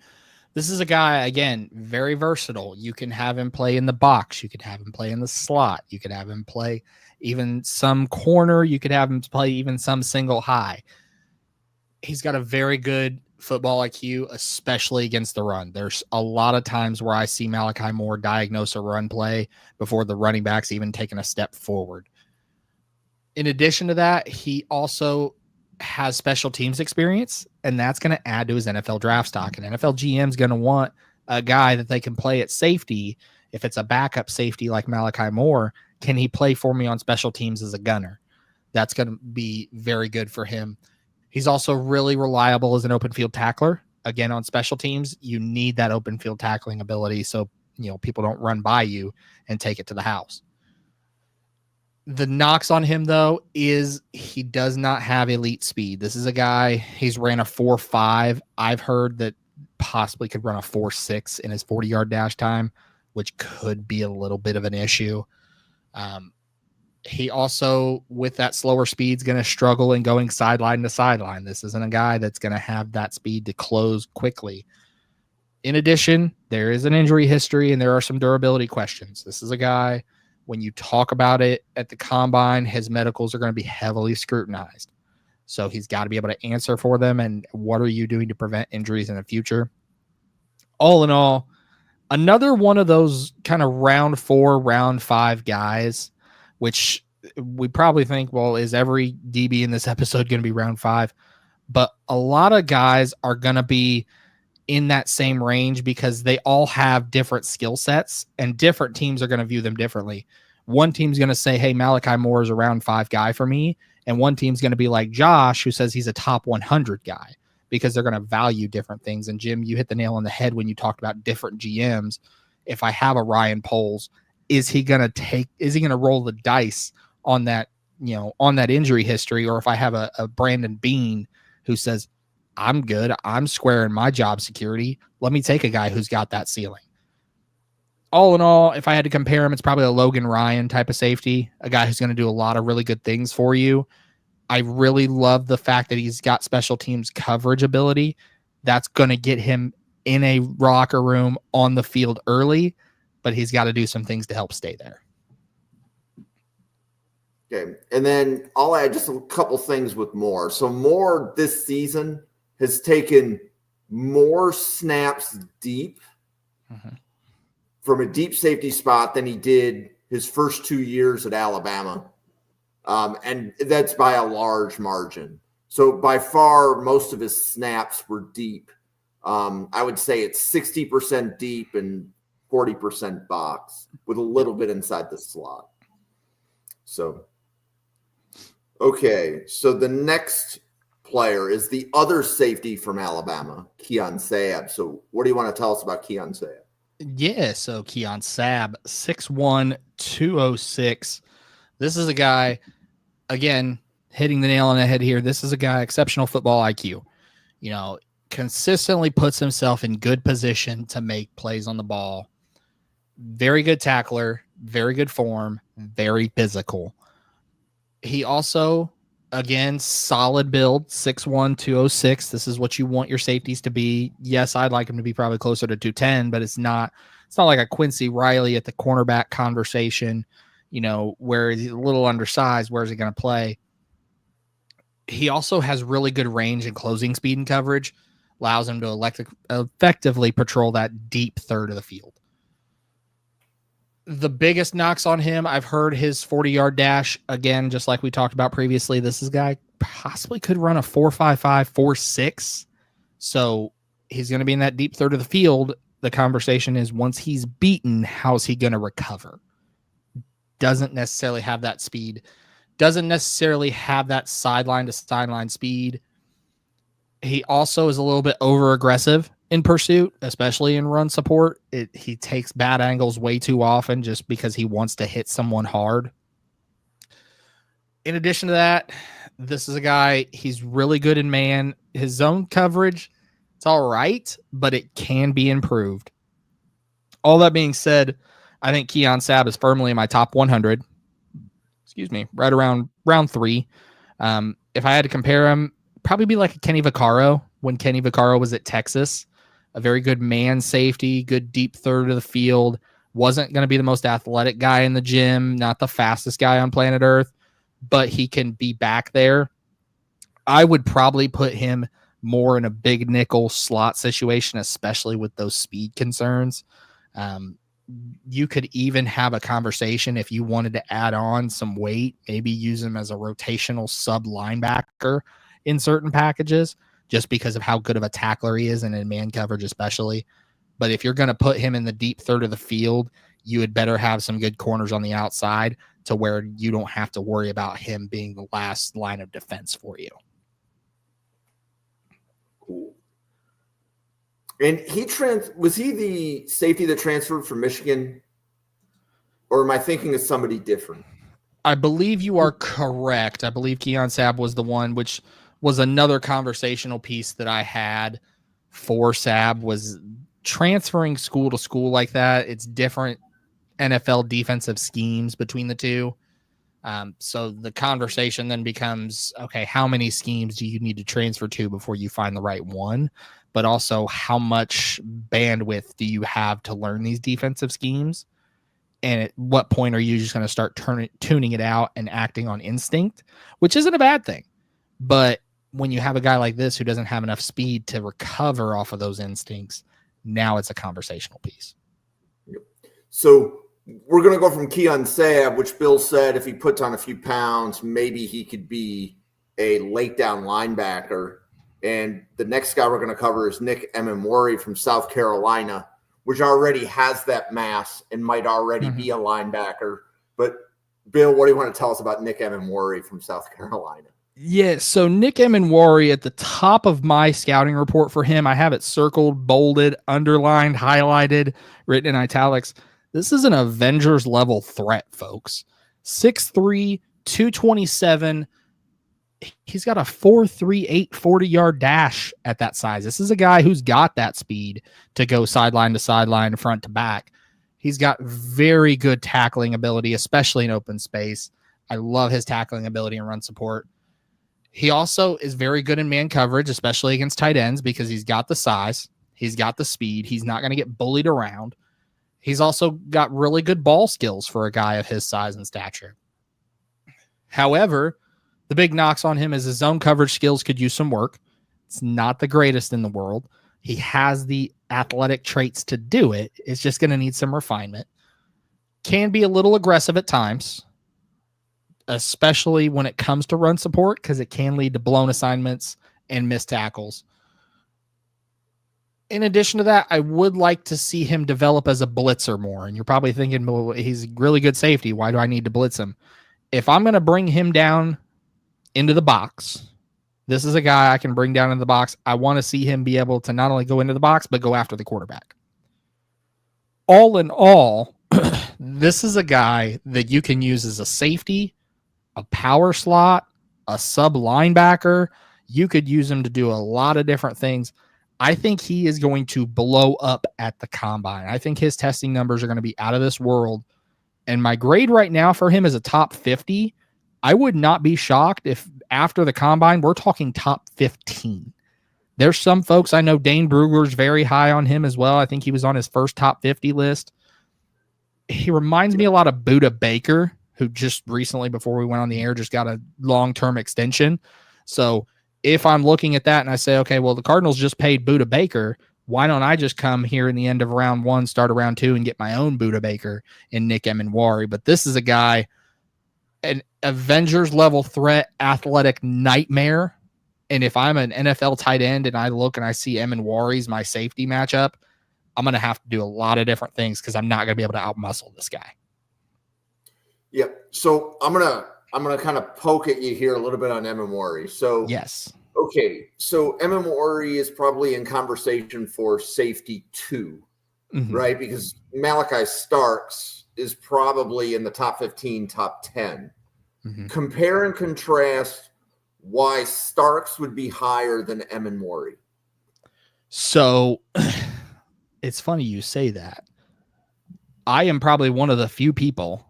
This is a guy, again, very versatile. You can have him play in the box. You could have him play in the slot. You could have him play even some corner. You could have him play even some single high. He's got a very good football IQ, especially against the run. There's a lot of times where I see Malachi Moore diagnose a run play before the running back's even taken a step forward. In addition to that, he also has special teams experience, and that's going to add to his NFL draft stock. And NFL GM is going to want a guy that they can play at safety. If it's a backup safety like Malachi Moore, can he play for me on special teams as a gunner? That's going to be very good for him. He's also really reliable as an open field tackler. Again, on special teams, you need that open field tackling ability so people don't run by you and take it to the house. The knocks on him, though, is he does not have elite speed. This is a guy, he's ran a 4.5. I've heard that possibly could run a 4.6 in his 40-yard dash time, which could be a little bit of an issue. He also, with that slower speed, is going to struggle in going sideline to sideline. This isn't a guy that's going to have that speed to close quickly. In addition, there is an injury history and there are some durability questions. This is a guy, when you talk about it at the combine, his medicals are going to be heavily scrutinized. So he's got to be able to answer for them. And what are you doing to prevent injuries in the future? All in all, another one of those kind of round 4, round 5 guys, which we probably think, well, is every DB in this episode going to be round 5? But a lot of guys are going to be in that same range because they all have different skill sets and different teams are going to view them differently. One team's going to say, hey, Malachi Moore is a round 5 guy for me. And one team's going to be like Josh, who says he's a top 100 guy because they're going to value different things. And Jim, you hit the nail on the head when you talked about different GMs. If I have a Ryan Poles, is he going to roll the dice on that, on that injury history? Or if I have a Brandon Bean who says, I'm good, I'm square in my job security, let me take a guy who's got that ceiling. all in all, if I had to compare him, it's probably a Logan Ryan type of safety, a guy who's going to do a lot of really good things for you. I really love the fact that he's got special teams coverage ability. That's going to get him in a locker room on the field early, but he's got to do some things to help stay there. Okay. And then I'll add just a couple things with Moore. So Moore this season has taken more snaps deep from a deep safety spot than he did his first 2 years at Alabama. And that's by a large margin. So by far, most of his snaps were deep. I would say it's 60% deep and 40% box with a little bit inside the slot. So, okay. So the next player is the other safety from Alabama, Keon Sabb. So what do you want to tell us about Keon Sabb? Yeah, so Keon Sabb, 6'1", 206. This is a guy, again, hitting the nail on the head here. This is a guy, exceptional football IQ. You know, consistently puts himself in good position to make plays on the ball. Very good tackler, very good form, very physical. He also, again, solid build, 6'1", 206. This is what you want your safeties to be. Yes, I'd like him to be probably closer to 210, but it's not like a Quincy Riley at the cornerback conversation, you know, where he's a little undersized. Where is he going to play? He also has really good range and closing speed and coverage, allows him to effectively patrol that deep third of the field. The biggest knocks on him, I've heard his 40-yard dash. Again, just like we talked about previously, this is a guy possibly could run a 4.55, 4.6. So he's going to be in that deep third of the field. The conversation is, once he's beaten, how's he going to recover? Doesn't necessarily have that speed. Doesn't necessarily have that sideline to sideline speed. He also is a little bit over aggressive in pursuit, especially in run support. He takes bad angles way too often just because he wants to hit someone hard. In addition to that, this is a guy, he's really good in man. His zone coverage, it's all right, but it can be improved. All that being said, I think Keon Sabb is firmly in my top 100. Excuse me, right around round 3. If I had to compare him, probably be like a Kenny Vaccaro when Kenny Vaccaro was at Texas. A very good man safety, good deep third of the field. Wasn't going to be the most athletic guy in the gym, not the fastest guy on planet Earth, but he can be back there. I would probably put him more in a big nickel slot situation, especially with those speed concerns. You could even have a conversation if you wanted to add on some weight, maybe use him as a rotational sub linebacker in certain packages, just because of how good of a tackler he is and in man coverage especially. But if you're going to put him in the deep third of the field, you had better have some good corners on the outside to where you don't have to worry about him being the last line of defense for you. Cool. And was he the safety that transferred from Michigan? Or am I thinking of somebody different? I believe you are correct. I believe Keon Sabb was the one, which was another conversational piece that I had for Sabb, was transferring school to school like that. It's different NFL defensive schemes between the two. So the conversation then becomes, okay, how many schemes do you need to transfer to before you find the right one? But also, how much bandwidth do you have to learn these defensive schemes? And at what point are you just going to start tuning it out and acting on instinct, which isn't a bad thing. But when you have a guy like this who doesn't have enough speed to recover off of those instincts, now it's a conversational piece. So we're going to go from Keon Sabb, which Bill said if he puts on a few pounds, maybe he could be a late down linebacker. And the next guy we're going to cover is Nick Emmanwori from South Carolina, which already has that mass and might already be a linebacker. But Bill, what do you want to tell us about Nick Emmanwori from South Carolina? Yeah, so Nick Emmanwori, at the top of my scouting report for him, I have it circled, bolded, underlined, highlighted, written in italics. This is an Avengers level threat, folks. 6'3", 227. He's got a 4.38 40-yard dash at that size. This is a guy who's got that speed to go sideline to sideline, front to back. He's got very good tackling ability, especially in open space. I love his tackling ability and run support. He also is very good in man coverage, especially against tight ends, because he's got the size. He's got the speed. He's not going to get bullied around. He's also got really good ball skills for a guy of his size and stature. However, the big knocks on him is his zone coverage skills could use some work. It's not the greatest in the world. He has the athletic traits to do it. It's just going to need some refinement. Can be a little aggressive at times, especially when it comes to run support, because it can lead to blown assignments and missed tackles. In addition to that, I would like to see him develop as a blitzer more. And you're probably thinking, well, he's really good safety. Why do I need to blitz him? If I'm going to bring him down into the box, this is a guy I can bring down into the box. I want to see him be able to not only go into the box, but go after the quarterback. All in all, this is a guy that you can use as a safety, a power slot, a sub linebacker. You could use him to do a lot of different things. I think he is going to blow up at the combine. I think his testing numbers are going to be out of this world. And my grade right now for him is a top 50. I would not be shocked if after the combine, we're talking top 15. There's some folks I know, Dane Brugler's very high on him as well. I think he was on his first top 50 list. He reminds me a lot of Budda Baker, who just recently, before we went on the air, just got a long-term extension. So if I'm looking at that and I say, okay, well, the Cardinals just paid Budda Baker, why don't I just come here in the end of round one, start of round two, and get my own Budda Baker in Nick Emmanwori? But this is a guy, an Avengers level threat, athletic nightmare. And if I'm an NFL tight end and I look and I see Emmanwori's my safety matchup, I'm going to have to do a lot of different things because I'm not going to be able to outmuscle this guy. Yep. So I'm gonna kind of poke at you here a little bit on Emmanwori. So yes. Okay. So Emmanwori is probably in conversation for safety 2, right? Because Malachi Starks is probably in the top 15, top 10. Compare and contrast why Starks would be higher than Emmanwori. So it's funny you say that. I am probably one of the few people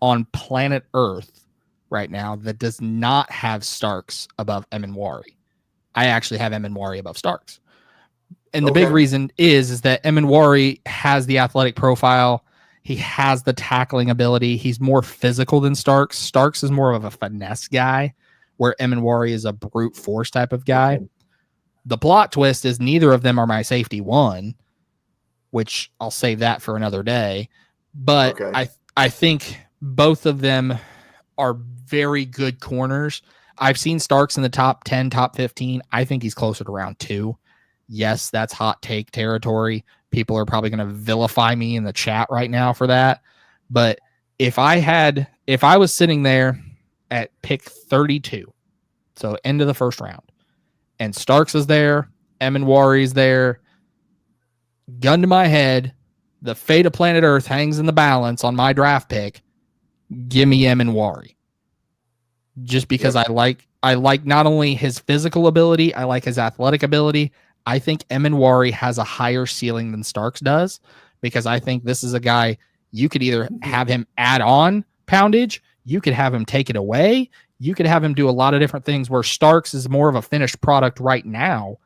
on planet Earth right now that does not have Starks above Emmanwori. I actually have Emmanwori above Starks. And the big reason is that Emmanwori has the athletic profile. He has the tackling ability. He's more physical than Starks. Starks is more of a finesse guy, where Emmanwori is a brute force type of guy. The plot twist is neither of them are my safety 1, which I'll save that for another day. But I think both of them are very good corners. I've seen Starks in the top 10, top 15. I think he's closer to round 2. Yes, that's hot take territory. People are probably going to vilify me in the chat right now for that. But if I was sitting there at pick 32, so end of the first round, and Starks is there, Emmanwori is there, gun to my head, the fate of planet Earth hangs in the balance on my draft pick, give me Emmanwori. Just because I like not only his physical ability, I like his athletic ability. I think Emmanwori has a higher ceiling than Starks does, because I think this is a guy you could either have him add on poundage, you could have him take it away, you could have him do a lot of different things, where Starks is more of a finished product right now,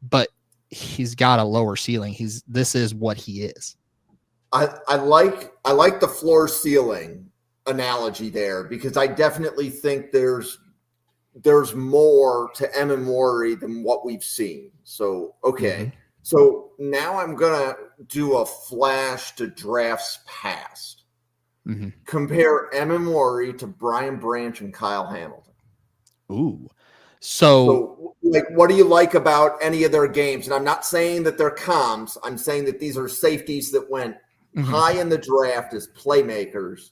but he's got a lower ceiling. This is what he is. I like the floor ceiling analogy there, because I definitely think there's more to Emmanwori than what we've seen. So, So now I'm going to do a flash to drafts past. Compare Emmanwori to Brian Branch and Kyle Hamilton. Ooh. So like, what do you like about any of their games? And I'm not saying that they're comms. I'm saying that these are safeties that went high in the draft as playmakers.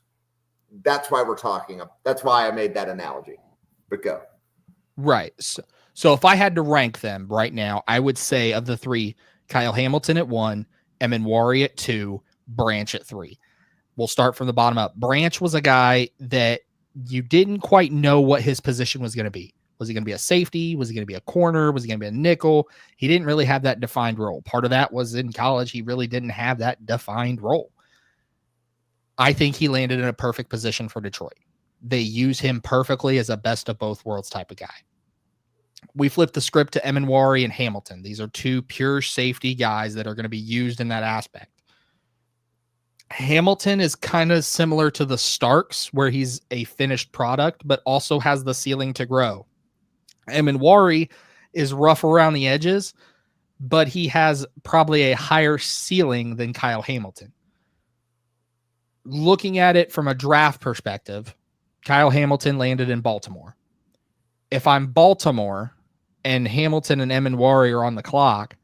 That's why we're talking. That's why I made that analogy. But go. Right. So if I had to rank them right now, I would say of the 3, Kyle Hamilton at 1, Emmanwori at 2, Branch at 3. We'll start from the bottom up. Branch was a guy that you didn't quite know what his position was going to be. Was he going to be a safety? Was he going to be a corner? Was he going to be a nickel? He didn't really have that defined role. Part of that was in college, he really didn't have that defined role. I think he landed in a perfect position for Detroit. They use him perfectly as a best of both worlds type of guy. We flip the script to Emmanwori and Hamilton. These are two pure safety guys that are going to be used in that aspect. Hamilton is kind of similar to the Starks, where he's a finished product, but also has the ceiling to grow. Emmanwori is rough around the edges, but he has probably a higher ceiling than Kyle Hamilton. Looking at it from a draft perspective, Kyle Hamilton landed in Baltimore. If I'm Baltimore and Hamilton and Emmanwori are on the clock,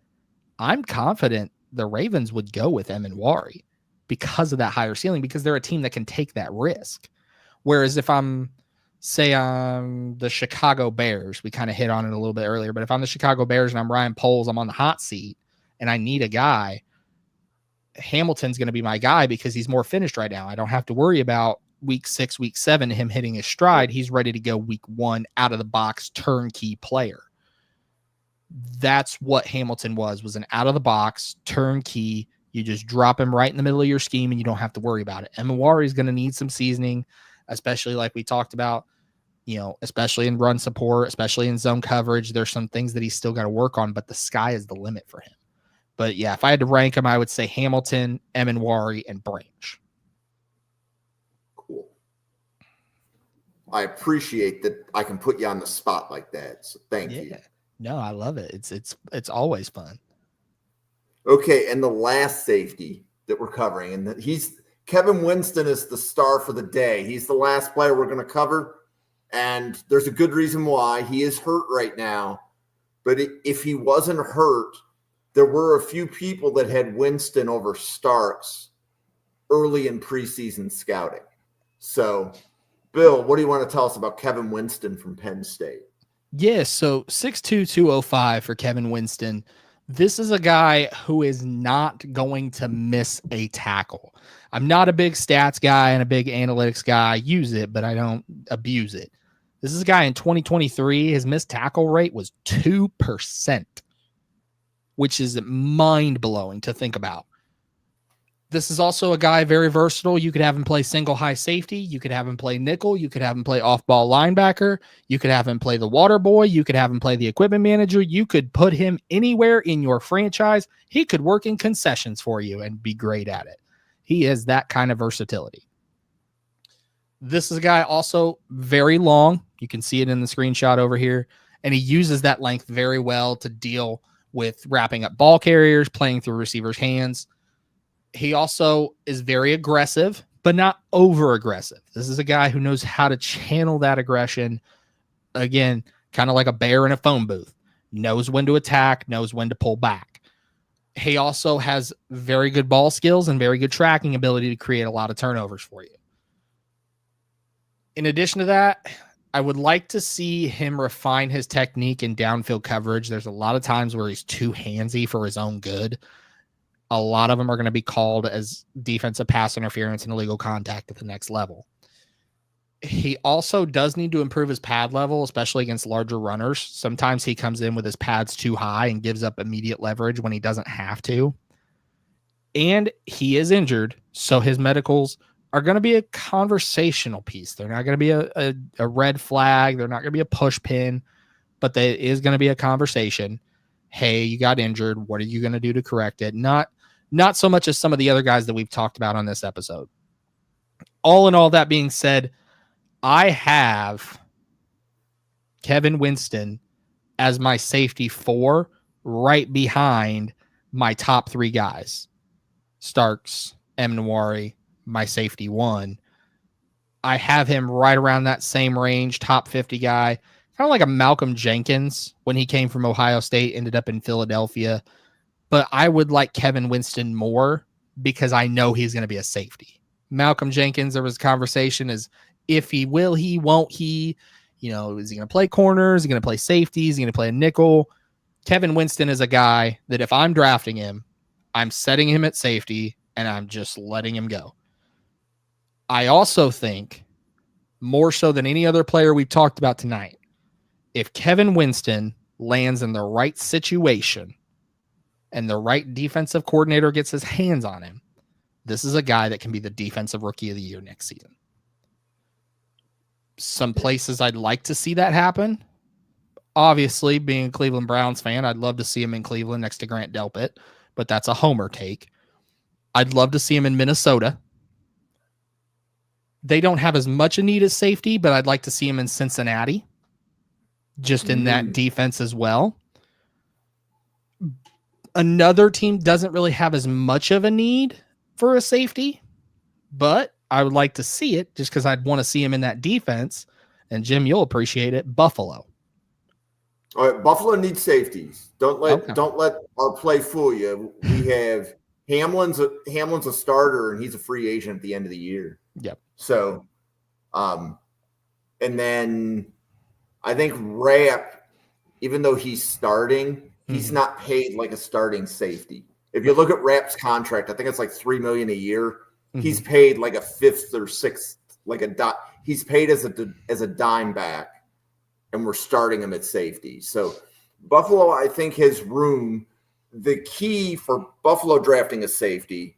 I'm confident the Ravens would go with Emmanwori because of that higher ceiling, because they're a team that can take that risk. Whereas if I'm, say, I'm the Chicago Bears, we kind of hit on it a little bit earlier, but if I'm the Chicago Bears and I'm Ryan Poles, I'm on the hot seat and I need a guy, Hamilton's going to be my guy because he's more finished right now. I don't have to worry about week 6, week 7, him hitting his stride. He's ready to go week 1, out of the box turnkey player. That's what Hamilton was an out of the box turnkey. You just drop him right in the middle of your scheme and you don't have to worry about it. Emmanwori is going to need some seasoning, especially like we talked about, especially in run support, especially in zone coverage. There's some things that he's still got to work on, but the sky is the limit for him. But yeah, if I had to rank him, I would say Hamilton, Emmanwori, and Branch. Cool. I appreciate that I can put you on the spot like that. So thank you. No, I love it. It's always fun. Okay, and the last safety that we're covering, and Kevin Winston is the star for the day. He's the last player we're going to cover, and there's a good reason why. He is hurt right now, but if he wasn't hurt, there were a few people that had Winston over Starks early in preseason scouting. So, Bill, what do you want to tell us about Kevin Winston from Penn State? Yeah, so 6'2", 205 for Kevin Winston. This is a guy who is not going to miss a tackle. I'm not a big stats guy and a big analytics guy. I use it, but I don't abuse it. This is a guy in 2023. His missed tackle rate was 2%, which is mind-blowing to think about. This is also a guy very versatile. You could have him play single high safety. You could have him play nickel. You could have him play off-ball linebacker. You could have him play the water boy. You could have him play the equipment manager. You could put him anywhere in your franchise. He could work in concessions for you and be great at it. He has that kind of versatility. This is a guy also very long. You can see it in the screenshot over here. And he uses that length very well to deal with wrapping up ball carriers, playing through receivers' hands. He also is very aggressive, but not over aggressive. This is a guy who knows how to channel that aggression. Again, kind of like a bear in a phone booth. Knows when to attack, knows when to pull back. He also has very good ball skills and very good tracking ability to create a lot of turnovers for you. In addition to that, I would like to see him refine his technique in downfield coverage. There's a lot of times where he's too handsy for his own good. A lot of them are going to be called as defensive pass interference and illegal contact at the next level. He also does need to improve his pad level, especially against larger runners. Sometimes he comes in with his pads too high and gives up immediate leverage when he doesn't have to. And he is injured, so his medicals are going to be a conversational piece. They're not going to be a red flag. They're not going to be a push pin, but there is going to be a conversation. Hey, you got injured. What are you going to do to correct it? Not so much as some of the other guys that we've talked about on this episode. All in all, that being said, I have Kevin Winston as my safety 4 right behind my top 3 guys. Starks, Emmanwori, my safety 1. I have him right around that same range, top 50 guy. Kind of like a Malcolm Jenkins when he came from Ohio State, ended up in Philadelphia. But I would like Kevin Winston more because I know he's going to be a safety. Malcolm Jenkins, there was a conversation as if he will, he won't he, is he going to play corners? Is he going to play safety? Is he going to play a nickel? Kevin Winston is a guy that if I'm drafting him, I'm setting him at safety and I'm just letting him go. I also think more so than any other player we've talked about tonight, if Kevin Winston lands in the right situation and the right defensive coordinator gets his hands on him, This is a guy that can be the defensive rookie of the year next season. Some places I'd like to see that happen. Obviously, being a Cleveland Browns fan, I'd love to see him in Cleveland next to Grant Delpit, but that's a homer take. I'd love to see him in Minnesota. They don't have as much a need as safety, but I'd like to see him in Cincinnati, just in that defense as well. Another team doesn't really have as much of a need for a safety, but I would like to see it just because I'd want to see him in that defense. And Jim, you'll appreciate it. Buffalo. All right, Buffalo needs safeties. Don't let our play fool you. We have Hamlin's a starter and he's a free agent at the end of the year. Yep. So, and then I think Rapp, even though he's starting, he's not paid like a starting safety. If you look at Rapp's contract, I think it's like $3 million a year. He's paid like a fifth or sixth, he's paid as a dime back, and we're starting him at safety. So Buffalo, I think, has room. The key for Buffalo drafting a safety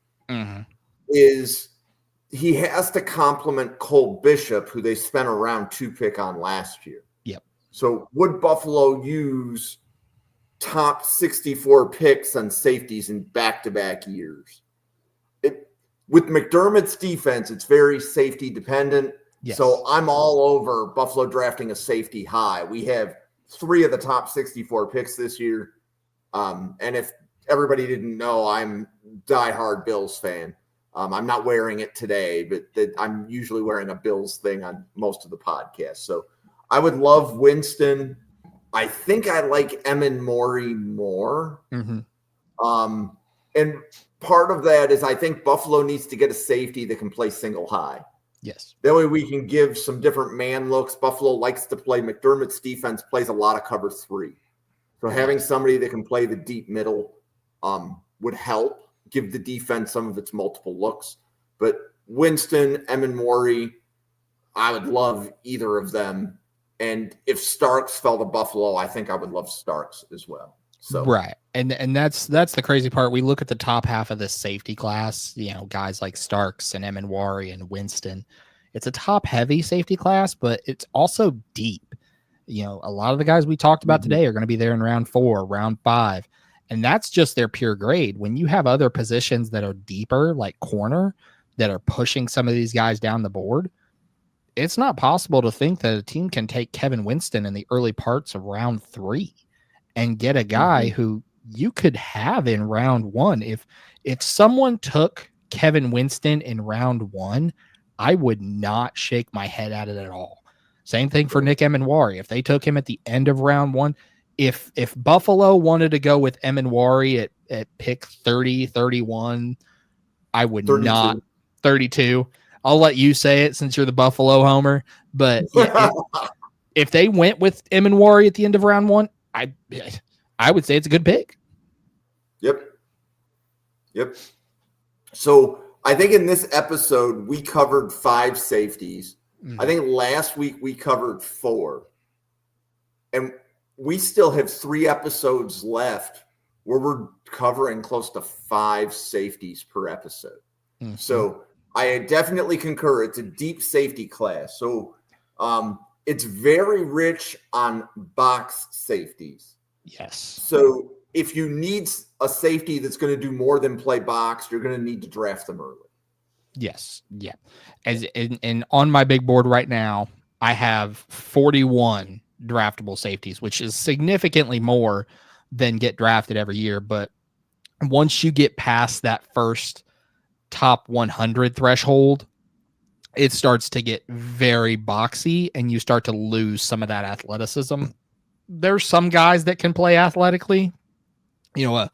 is he has to complement Cole Bishop, who they spent a round 2 pick on last year. Yep. So would Buffalo use top 64 picks on safeties in back-to-back years? With McDermott's defense, it's very safety dependent. Yes. So I'm all over Buffalo drafting a safety high. We have 3 of the top 64 picks this year. And if everybody didn't know, I'm diehard Bills fan. I'm not wearing it today, but I'm usually wearing a Bills thing on most of the podcasts. So I would love Winston. I think I like Emmanwori more. And part of that is I think Buffalo needs to get a safety that can play single high. Yes. That way we can give some different man looks. Buffalo likes to play. McDermott's defense plays a lot of cover 3. So having somebody that can play the deep middle would help give the defense some of its multiple looks. But Winston, Emmanwori, I would love either of them. And if Starks fell to Buffalo, I think I would love Starks as well. So right. And that's the crazy part. We look at the top half of this safety class, guys like Starks and Emmanwori and Winston. It's a top heavy safety class, but it's also deep. A lot of the guys we talked about today are going to be there in round 4, round 5. And that's just their pure grade. When you have other positions that are deeper, like corner, that are pushing some of these guys down the board, it's not possible to think that a team can take Kevin Winston in the early parts of round 3 and get a guy who you could have in round 1. If someone took Kevin Winston in round 1, I would not shake my head at it at all. Same thing for Nick Emmanwori. If they took him at the end of round 1, if Buffalo wanted to go with Emmanwori at pick 30, 31, I would 32. Not 32. I'll let you say it since you're the Buffalo homer. But if they went with Emmanwori at the end of round 1, I would say it's a good pick. Yep. So I think in this episode, we covered 5 safeties. I think last week we covered 4. And we still have 3 episodes left where we're covering close to 5 safeties per episode. So I definitely concur. It's a deep safety class. So it's very rich on box safeties. Yes. So if you need a safety that's going to do more than play box, you're going to need to draft them early. Yes. Yeah. And on my big board right now, I have 41 draftable safeties, which is significantly more than get drafted every year. But once you get past that first top 100 threshold, it starts to get very boxy and you start to lose some of that athleticism. There's some guys that can play athletically, a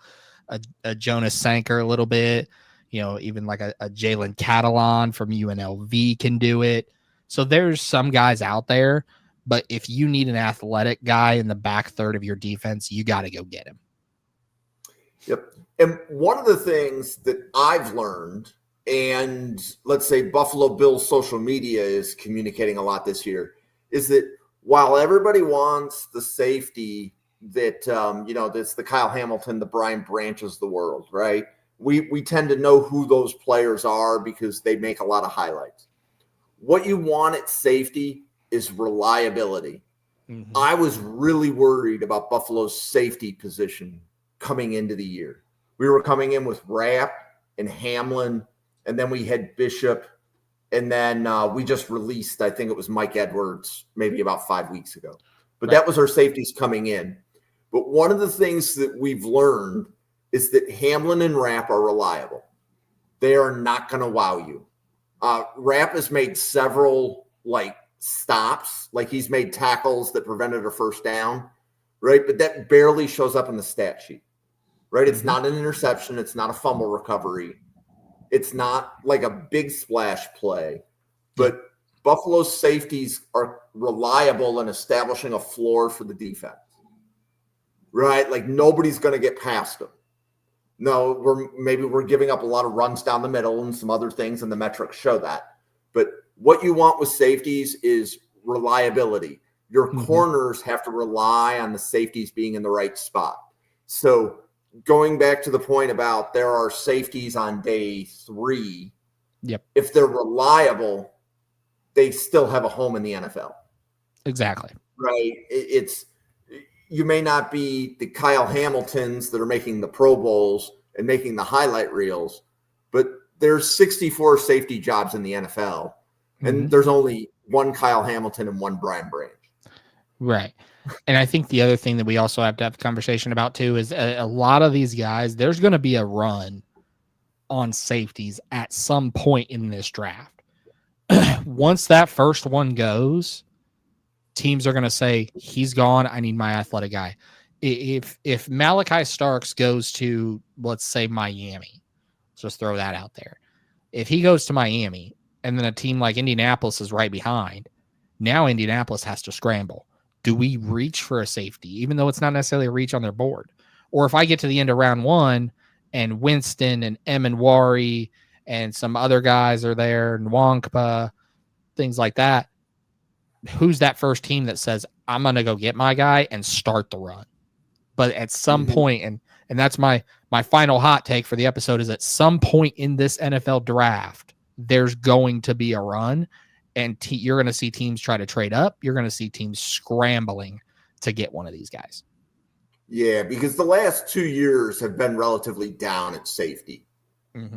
Jonas Sanker a little bit, even like a Jalen Catalan from UNLV can do it. So there's some guys out there, but if you need an athletic guy in the back third of your defense, you got to go get him. Yep. And one of the things that I've learned, and let's say Buffalo Bills social media is communicating a lot this year, is that while everybody wants the safety that, that's the Kyle Hamilton, the Brian Branches of the world, right? we tend to know who those players are because they make a lot of highlights. What you want at safety is reliability. Mm-hmm. I was really worried about Buffalo's safety position coming into the year. We were coming in with Rapp and Hallman, and then we had Bishop, and then we just released, I think it was Mike Edwards, maybe about 5 weeks ago. But that was our safeties coming in. But one of the things that we've learned is that Hallman and Rapp are reliable. They are not going to wow you. Rapp has made several stops, he's made tackles that prevented a first down, right? But that barely shows up in the stat sheet, right? It's not an interception. It's not a fumble recovery. It's not like a big splash play. But Buffalo's safeties are reliable in establishing a floor for the defense, right? Like nobody's going to get past them. No, we're giving up a lot of runs down the middle and some other things, and the metrics show that. But what you want with safeties is reliability. Your corners have to rely on the safeties being in the right spot. So going back to the point about there are safeties on day 3. Yep. If they're reliable, they still have a home in the NFL. Exactly. Right. You may not be the Kyle Hamiltons that are making the Pro Bowls and making the highlight reels, but there's 64 safety jobs in the NFL, and there's only one Kyle Hamilton and one Brian Branch. Right. And I think the other thing that we also have to have a conversation about too is a lot of these guys, there's going to be a run on safeties at some point in this draft. Once that first one goes, teams are going to say, he's gone. I need my athletic guy. If Malachi Starks goes to, let's say, Miami, let's just throw that out there. If he goes to Miami and then a team like Indianapolis is right behind, now Indianapolis has to scramble. Do we reach for a safety, even though it's not necessarily a reach on their board? Or if I get to the end of round 1 and Winston and Emmanwori and some other guys are there, and Wonkpa, things like that, who's that first team that says, I'm going to go get my guy and start the run? But at some point, and that's my final hot take for the episode, is at some point in this NFL draft, there's going to be a run, and you're going to see teams try to trade up. You're going to see teams scrambling to get one of these guys. Yeah, because the last 2 years have been relatively down at safety.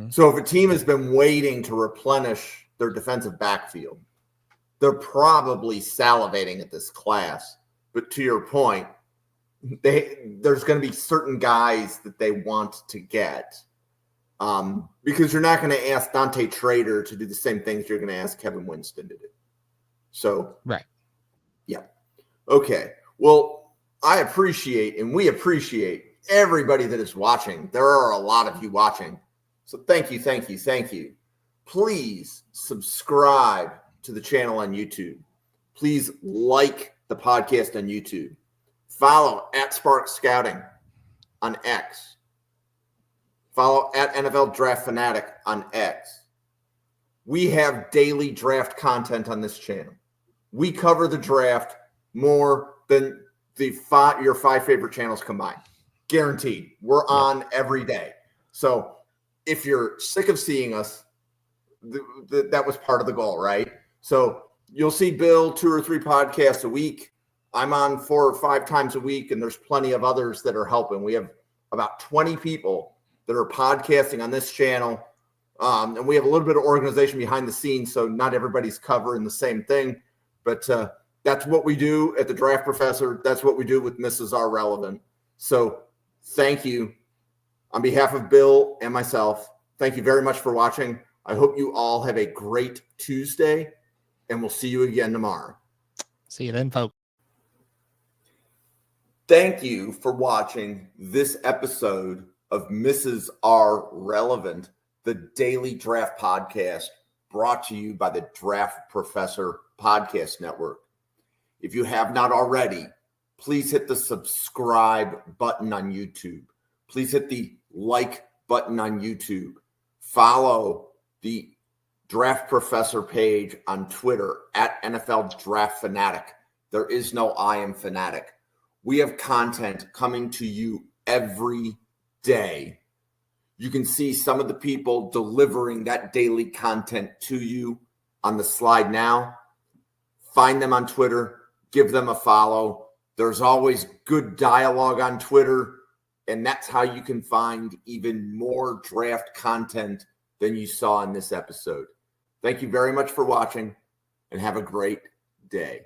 So if a team has been waiting to replenish their defensive backfield, they're probably salivating at this class. But to your point, there's going to be certain guys that they want to get, because you're not going to ask Dante Trader to do the same things you're going to ask Kevin Winston to do. So, right. Yeah. Okay. Well, I appreciate, and we appreciate everybody that is watching. There are a lot of you watching. So thank you, thank you, thank you. Please subscribe to the channel on YouTube. Please like the podcast on YouTube. Follow at Spark Scouting on X. Follow at NFL Draft Fanatic on X. We have daily draft content on this channel. We cover the draft more than your 5 favorite channels combined. Guaranteed. We're on every day. So if you're sick of seeing us, that was part of the goal, right? So you'll see Bill 2 or 3 podcasts a week. I'm on 4 or 5 times a week, and there's plenty of others that are helping. We have about 20 people that are podcasting on this channel, and we have a little bit of organization behind the scenes, so not everybody's covering the same thing. But that's what we do at the Draft Professor. That's what we do with Mrs. R Relevant. So thank you. On behalf of Bill and myself, thank you very much for watching. I hope you all have a great Tuesday, and we'll see you again tomorrow. See you then, folks. Thank you for watching this episode of Mrs. R Relevant, the daily draft podcast brought to you by the Draft Professor Podcast Network. If you have not already, please hit the subscribe button on YouTube. Please hit the like button on YouTube. Follow the Draft Professor page on Twitter at NFL Draft Fanatic. There is no I am fanatic. We have content coming to you every day. You can see some of the people delivering that daily content to you on the slide now. Find them on Twitter. Give them a follow. There's always good dialogue on Twitter, and that's how you can find even more draft content than you saw in this episode. Thank you very much for watching, and have a great day.